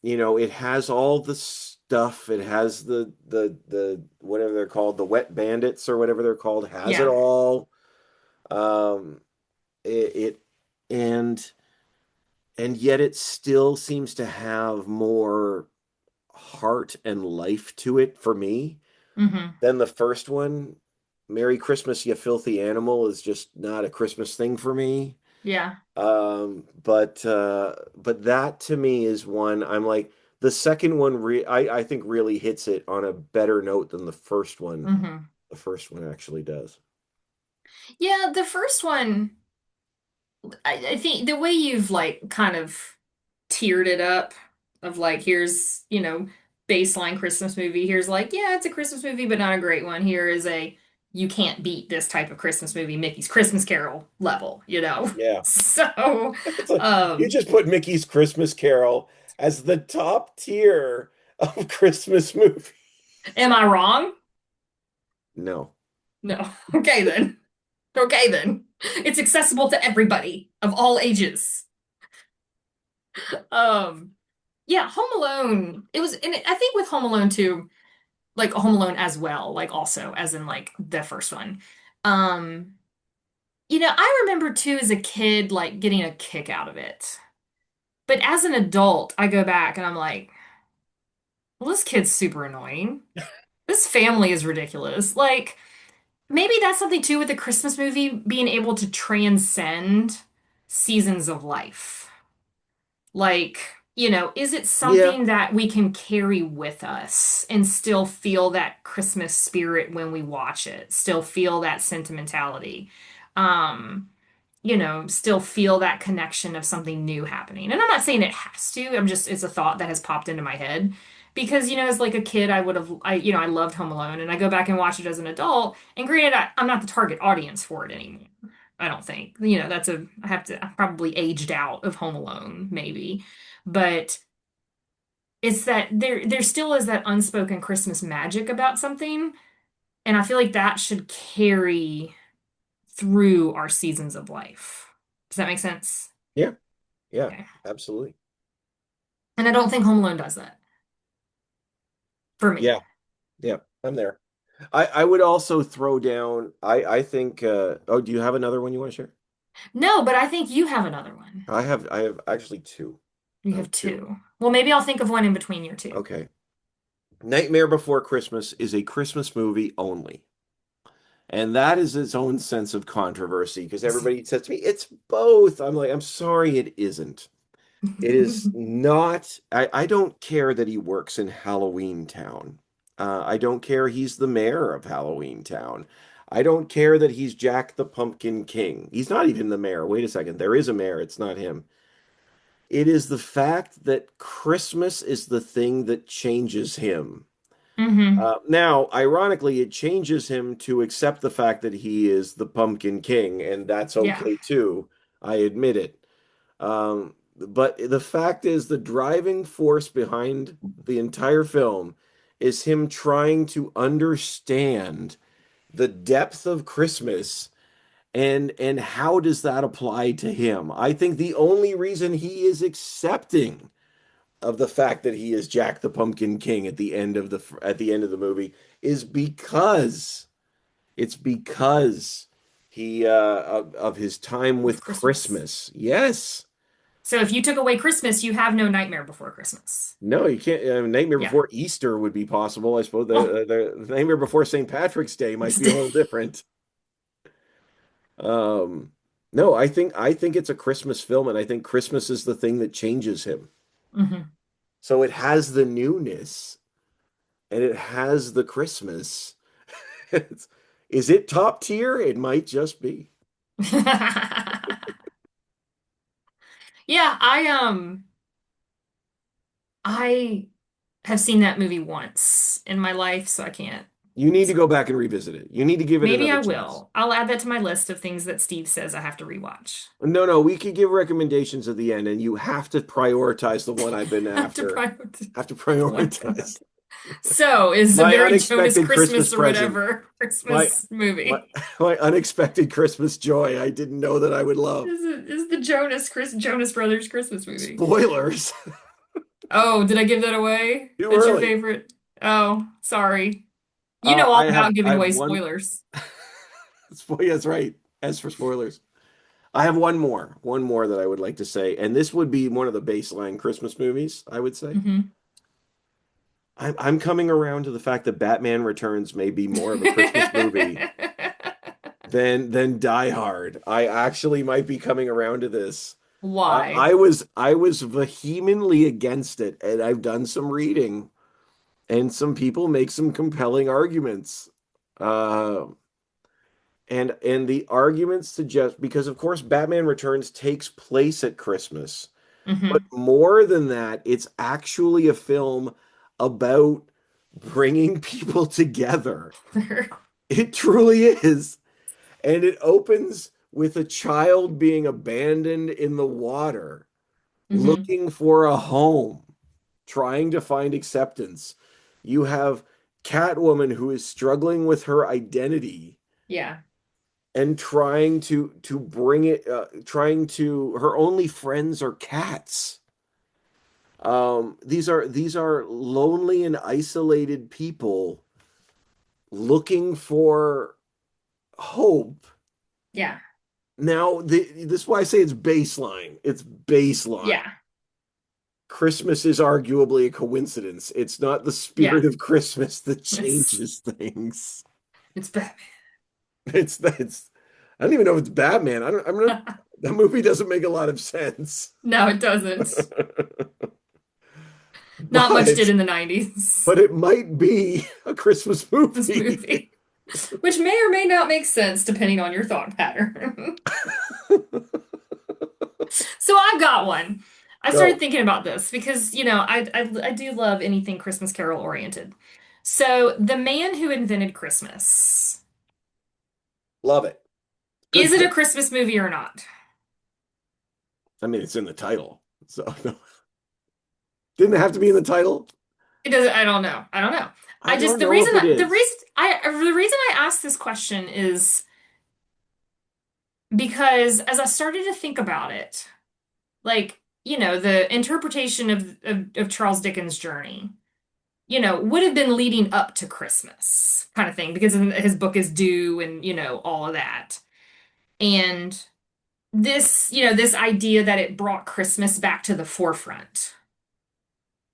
You know, it has all the stuff. It has the whatever they're called, the wet bandits or whatever they're called, has it Yeah. all. Um, it and and yet it still seems to have more heart and life to it for me hmm than the first one. Merry Christmas, you filthy animal is just not a Christmas thing for me. Yeah. But that to me is one I'm like the second one I think really hits it on a better note than the first one. hmm The first one actually does. Yeah. The first one, I think the way you've like kind of tiered it up of like, here's, baseline Christmas movie. Here's like, yeah, it's a Christmas movie, but not a great one. Here is a you can't beat this type of Christmas movie, Mickey's Christmas Carol level. Yeah. So, It's like you um, just put Mickey's Christmas Carol as the top tier of Christmas movie. am I wrong? No. No. Okay then. Okay then. It's accessible to everybody of all ages. Um, yeah, Home Alone. It was, I think with Home Alone too, like Home Alone as well, like also as in like the first one. Um, I remember too as a kid like getting a kick out of it. But as an adult, I go back and I'm like, well, this kid's super annoying. This family is ridiculous. Like, maybe that's something too with the Christmas movie being able to transcend seasons of life. Like, is it Yeah. something that we can carry with us and still feel that Christmas spirit when we watch it, still feel that sentimentality? Um, still feel that connection of something new happening. And I'm not saying it has to. It's a thought that has popped into my head because, as like a kid, I loved Home Alone and I go back and watch it as an adult. And granted, I'm not the target audience for it anymore. I don't think, I have to, I'm probably aged out of Home Alone, maybe. But it's that there still is that unspoken Christmas magic about something, and I feel like that should carry through our seasons of life. Does that make sense? Yeah, yeah, Okay. absolutely. And I don't think Home Alone does that for me. Yeah, yeah, I'm there. I would also throw down. I think. Oh, do you have another one you want to share? No, but I think you have another one. I have actually two. You I have have two. two. Well, maybe I'll think of one in between your two. Okay. Nightmare Before Christmas is a Christmas movie only. And that is its own sense of controversy because everybody says to me, it's both. I'm like, I'm sorry, it isn't. It is not. I don't care that he works in Halloween Town. I don't care he's the mayor of Halloween Town. I don't care that he's Jack the Pumpkin King. He's not even the mayor. Wait a second. There is a mayor. It's not him. It is the fact that Christmas is the thing that changes him. Hmm. Now, ironically, it changes him to accept the fact that he is the Pumpkin King, and that's Yeah. okay too. I admit it. But the fact is, the driving force behind the entire film is him trying to understand the depth of Christmas and how does that apply to him. I think the only reason he is accepting of the fact that he is Jack the Pumpkin King at the end of the movie is because it's because he of his time With with Christmas. Christmas. Yes. So if you took away Christmas, you have no Nightmare Before Christmas. No, you can't. Nightmare Yeah. Before Easter would be possible. I suppose Oh, the Nightmare Before St. Patrick's Day might be a little different. Um, no, I think it's a Christmas film, and I think Christmas is the thing that changes him. hmm. So it has the newness and it has the Christmas. It's, is it top tier? It might just be. Yeah, I have seen that movie once in my life, so I can't. You need to So go back and revisit it. You need to give it maybe another I chance. will. I'll add that to my list of things that Steve says I have to rewatch. No, no, we could give recommendations at the end, and you have to prioritize the one I've been I have to after. prioritize Have to the one I've been prioritize. after. So is a My very Jonas unexpected Christmas Christmas or present. whatever My Christmas my movie. my unexpected Christmas joy I didn't know that I would love. Is the Jonas Brothers Christmas movie. Spoilers. Oh, did I give that away? Too That's your early. favorite? Oh, sorry. You know all I have about I giving have away one. spoilers. That's right. As for spoilers, I have one more that I would like to say, and this would be one of the baseline Christmas movies, I would say. Hmm. I'm coming around to the fact that Batman Returns may be more of a Christmas movie than Die Hard. I actually might be coming around to this. Why? I was vehemently against it, and I've done some reading, and some people make some compelling arguments. Uh, and the arguments suggest because of course Batman Returns takes place at Christmas, but Hmm. more than that, it's actually a film about bringing people together. It truly is. And it opens with a child being abandoned in the water, Hmm. looking for a home, trying to find acceptance. You have Catwoman who is struggling with her identity Yeah. and trying to bring it trying to her only friends are cats. These are lonely and isolated people looking for hope. Yeah. Now, this is why I say it's baseline. It's baseline. Yeah. Christmas is arguably a coincidence. It's not the Yeah. spirit of Christmas that It's changes things. it's Batman. It's I don't even know if it's Batman. I'm not that movie doesn't make a lot of sense. No, it doesn't. Not much did But in the 90s. but it might be a Christmas This movie. movie, which may or may not make sense depending on your thought pattern. So I've got one. I started Go. thinking about this because, I do love anything Christmas Carol oriented. So the man who invented Christmas, Love it. is Good it a pick. Christmas movie or not? I mean, it's in the title. So no. Didn't have to be in the title. It doesn't, I don't know. I don't know. I don't know if it is. The reason I asked this question is because as I started to think about it, like, the interpretation of Charles Dickens' journey, would have been leading up to Christmas kind of thing because his book is due and, all of that. And this idea that it brought Christmas back to the forefront,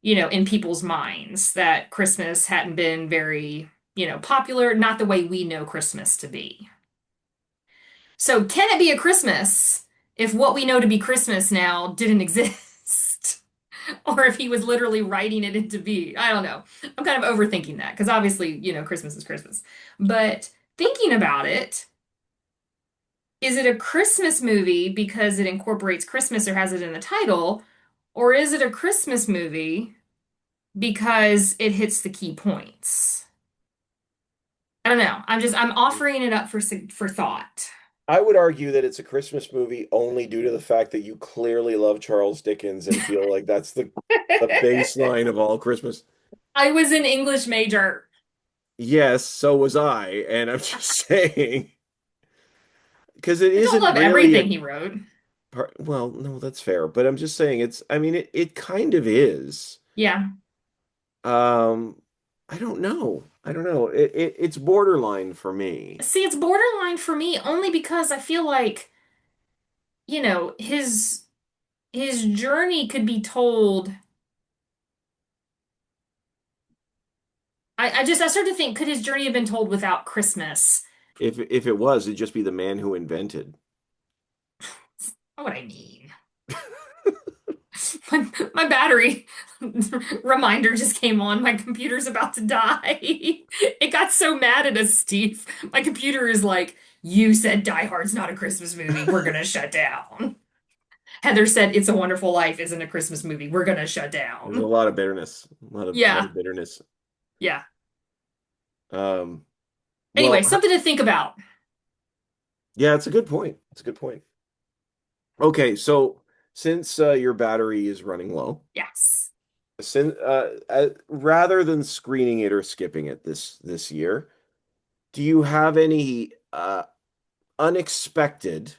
in people's minds, that Christmas hadn't been very, popular, not the way we know Christmas to be. So, can it be a Christmas if what we know to be Christmas now didn't exist? Or if he was literally writing it into being? I don't know. I'm kind of overthinking that because obviously, Christmas is Christmas. But thinking about it, is it a Christmas movie because it incorporates Christmas or has it in the title? Or is it a Christmas movie because it hits the key points? I don't know. I'm offering it up for thought. I would argue that it's a Christmas movie only due to the fact that you clearly love Charles Dickens and feel like that's the baseline of all Christmas. I was an English major. Yes, so was I, and I'm just saying because it I don't isn't love really a everything he wrote. part. Well, no, that's fair, but I'm just saying I mean, it kind of is. Yeah. Um, I don't know. I don't know. It's borderline for me. See, it's borderline for me only because I feel like, his journey could be told. I started to think, could his journey have been told without Christmas? If it was, it'd just be the man who invented. What I mean. My battery reminder just came on. My computer's about to die. It got so mad at us, Steve. My computer is like, you said Die Hard's not a Christmas movie. We're gonna shut down. Heather said It's a Wonderful Life isn't a Christmas movie. We're gonna shut There's a down. lot of bitterness, a lot Yeah, of bitterness. yeah. Um, Anyway, well, something to think about. yeah, it's a good point. It's a good point. Okay, so since your battery is running low, Yes. rather than screening it or skipping it this year, do you have any unexpected,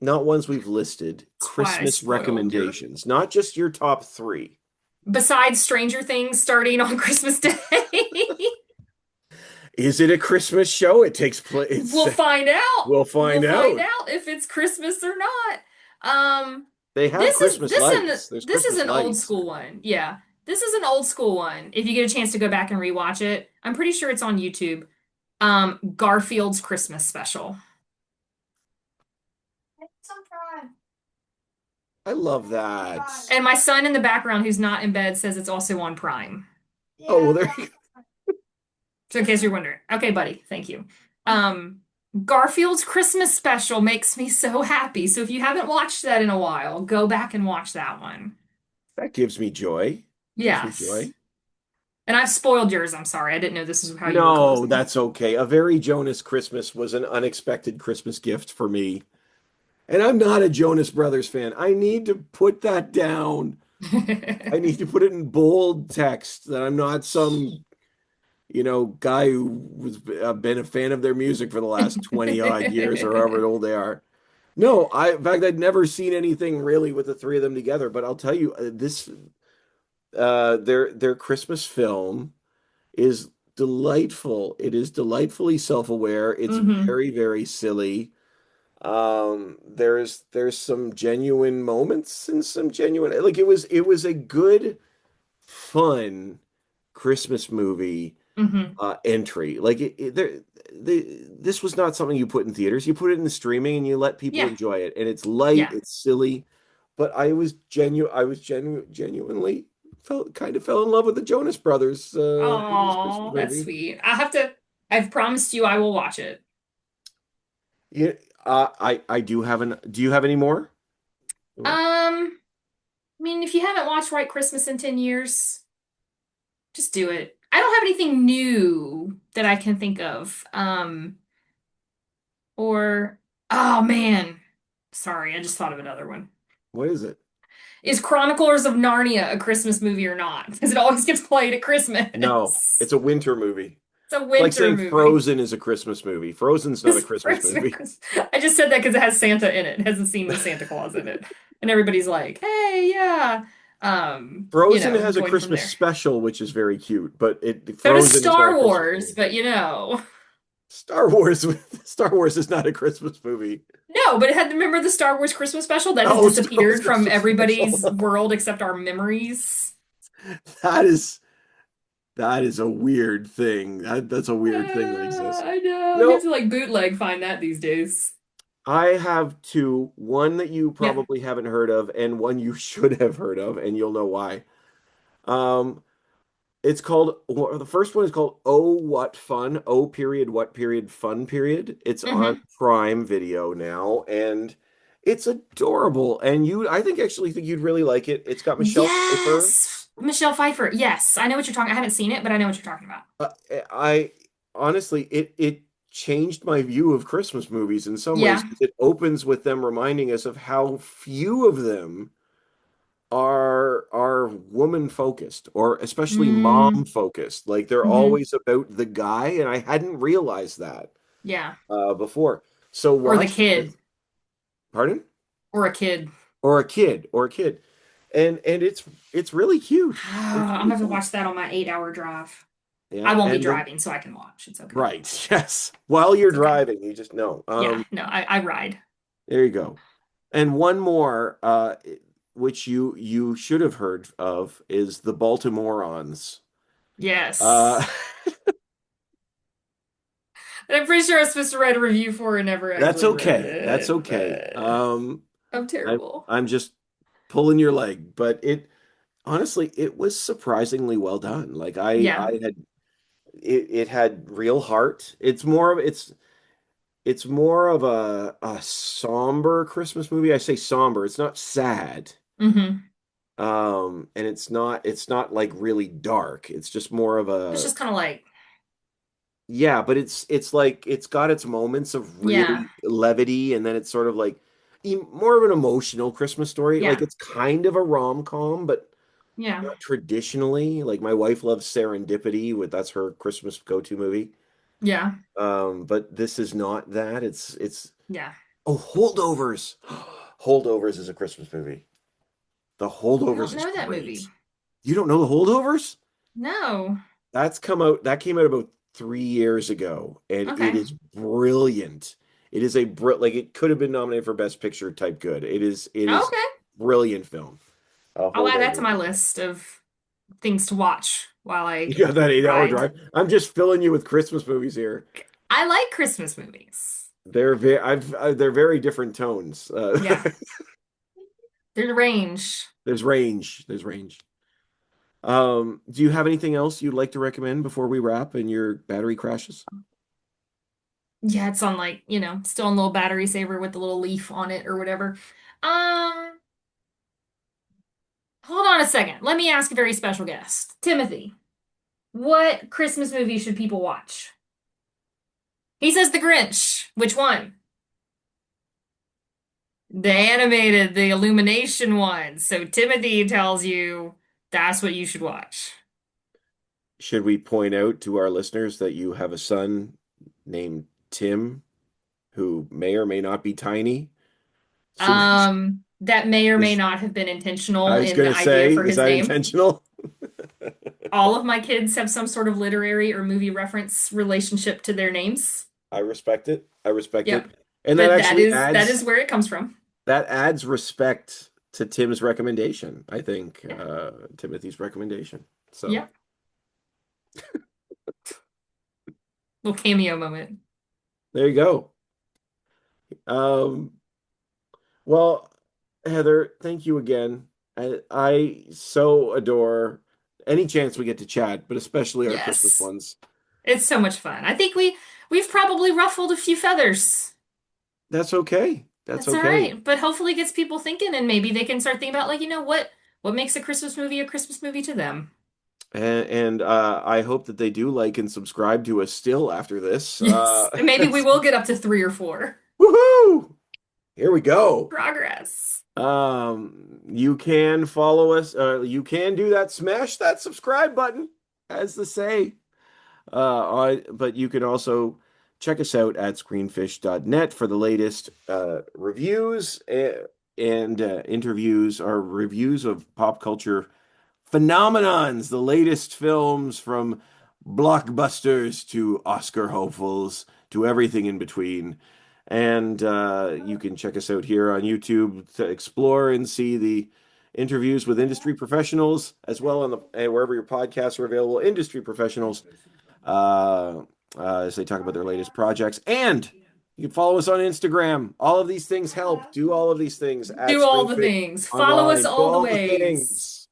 not ones we've listed, That's why I Christmas spoiled your. recommendations? Not just your top three. Besides Stranger Things starting on Christmas Day. Is it a Christmas show? It takes place. We'll find out. We'll We'll find find out. out if it's Christmas or not. Um, They have this is Christmas this an lights. There's this is Christmas an old lights. school one. Yeah. This is an old school one. If you get a chance to go back and rewatch it, I'm pretty sure it's on YouTube. Garfield's Christmas special. I love that. And my son in the background who's not in bed says it's also on Prime. Oh, well, there you So in case you're wondering. Okay, buddy. Thank you. Um, Garfield's Christmas special makes me so happy. So if you haven't watched that in a while, go back and watch that one. That gives me joy. Gives me Yes. joy. And I've spoiled yours. I'm sorry. I didn't know this is how you were No, closing. that's okay. A Very Jonas Christmas was an unexpected Christmas gift for me. And I'm not a Jonas Brothers fan. I need to put that down. I need to put it in bold text that I'm not some, guy who was been a fan of their music for the last 20 odd years or however old they are. No, in fact, I'd never seen anything really with the three of them together, but I'll tell you, their Christmas film is delightful. It is delightfully self-aware. It's Hmm. very, very silly. There's some genuine moments and some genuine like it was a good, fun Christmas movie Hmm. entry. Like this was not something you put in theaters. You put it in the streaming and you let people Yeah. enjoy it. And it's light, Yeah. it's silly, but I was genuinely fell in love with the Jonas Brothers in this Christmas Oh, that's movie. sweet. I've promised you I will watch it. Yeah, I do have an. Do you have any more? I mean, if you haven't watched White Christmas in 10 years, just do it. I don't have anything new that I can think of. Or oh man. Sorry, I just thought of another one. What is it? Is Chronicles of Narnia a Christmas movie or not? Because it always gets played at No, Christmas. it's a winter movie. It's a It's like winter saying movie. Frozen is a Christmas movie. Frozen's not a It's Christmas Frozen at movie. Christmas. I just said that because it has Santa in it. It has a scene with Santa Claus in it. And everybody's like, hey, yeah. Frozen has a Going from Christmas there. special, which is very cute, but So does Frozen is not a Star Christmas Wars, movie. but Star Wars is not a Christmas movie. no, but it had, remember the Star Wars Christmas special that has Oh, Star Wars disappeared from Christmas everybody's special. world except our memories? That is that is a weird thing. That's a weird thing that exists. I know. You have No, to like bootleg find that these days. I have two. One that you Yeah. probably haven't heard of, and one you should have heard of, and you'll know why. Um, it's called the first one is called Oh What Fun, O period what period fun period. It's on Hmm. Prime Video now, and it's adorable. And I think actually think you'd really like it. It's got Michelle Pfeiffer. Yes. Michelle Pfeiffer. Yes. I know what you're talking. I haven't seen it, but I know what you're talking about. Uh, I honestly, it changed my view of Christmas movies in some ways Yeah. because it opens with them reminding us of how few of them are woman focused or especially mom Mm. focused. Like they're Hmm. always about the guy, and I hadn't realized that Yeah. before. So Or the watching kid. this, pardon, Or a kid. or a kid, and it's really cute. It's I'm gonna really have to cute. watch that on my 8 hour drive. I Yeah, won't be and the driving, so I can watch. It's okay. right, yes. While you're It's okay. driving, you just know. Yeah. No, I ride. There you go. And one more, which you should have heard of, is the Baltimoreans. Uh, Yes. And I'm pretty sure I was supposed to write a review for and never that's actually read okay. That's it, okay. but I'm terrible. I'm just pulling your leg, but it honestly it was surprisingly well done. Like Yeah. I had it had real heart. It's more of a somber Christmas movie. I say somber. It's not sad. Hmm. And it's not like really dark. It's just more of It's a just kind of like, yeah, but it's like it's got its moments of yeah, really levity, and then it's sort of like more of an emotional Christmas story. Like yeah, it's kind of a rom-com, but yeah, not traditionally. Like my wife loves Serendipity, with that's her Christmas go-to movie. yeah, But this is not that. It's yeah. oh, Holdovers. Holdovers is a Christmas movie. The I don't Holdovers is know that movie. great. You don't know the Holdovers? No. That came out about 3 years ago, and it Okay. is brilliant. It is a like it could have been nominated for Best Picture type good. It is Okay. brilliant film. I'll add that to Holdovers. my list of things to watch while I You got that 8 hour ride. drive. I'm just filling you with Christmas movies here. I like Christmas movies. They're very different tones. Yeah. There's range. There's range. There's range. Do you have anything else you'd like to recommend before we wrap and your battery crashes? Yeah, it's on like, still on little battery saver with the little leaf on it or whatever. Um, Hold on a second. Let me ask a very special guest. Timothy, what Christmas movie should people watch? He says The Grinch. Which one? The animated, the Illumination one. So Timothy tells you that's what you should watch. Should we point out to our listeners that you have a son named Tim who may or may not be tiny? Should we, That may or may is not have been I intentional was in the gonna idea say, for is his that name. intentional? All of my kids have some sort of literary or movie reference relationship to their names. I respect it. I respect Yep. it. And But that is where it comes from. that adds respect to Tim's recommendation, I think, Yeah. Timothy's recommendation. So Yep. Little cameo moment. there you go. Um, well, Heather, thank you again. I so adore any chance we get to chat, but especially our Christmas Yes. ones. It's so much fun. I think we've probably ruffled a few feathers. That's okay. That's That's all okay. right. But hopefully it gets people thinking and maybe they can start thinking about like, what makes a Christmas movie to them. And I hope that they do like and subscribe to us still after this. Yes. And maybe we will get up to 3 or 4. Woohoo! Here we go. Progress. You can follow us. You can do that. Smash that subscribe button, as the say. But you can also check us out at screenfish.net for the latest reviews and interviews or reviews of pop culture phenomenons, the latest films from blockbusters to Oscar hopefuls to everything in between. And you can check us out here on YouTube to explore and see the interviews with industry professionals, as well on the wherever your podcasts are available, industry professionals, uh, as they talk about their latest projects. And you can follow us on Instagram. All of these things help. Do all of these things at Do all the Screenfish things. Follow us Online. Do all the all the ways. things.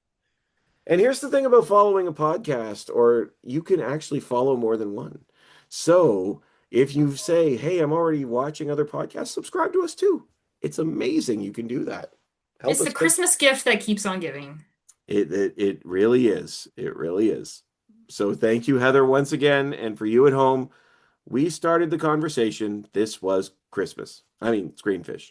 And here's the thing about following a podcast, or you can actually follow more than one. So if you say, hey, I'm already watching other podcasts, subscribe to us too. It's amazing you can do that. Help It's the us get Christmas gift that keeps on giving. it really is. It really is. So thank you, Heather, once again. And for you at home, we started the conversation. This was Christmas. I mean, Screenfish.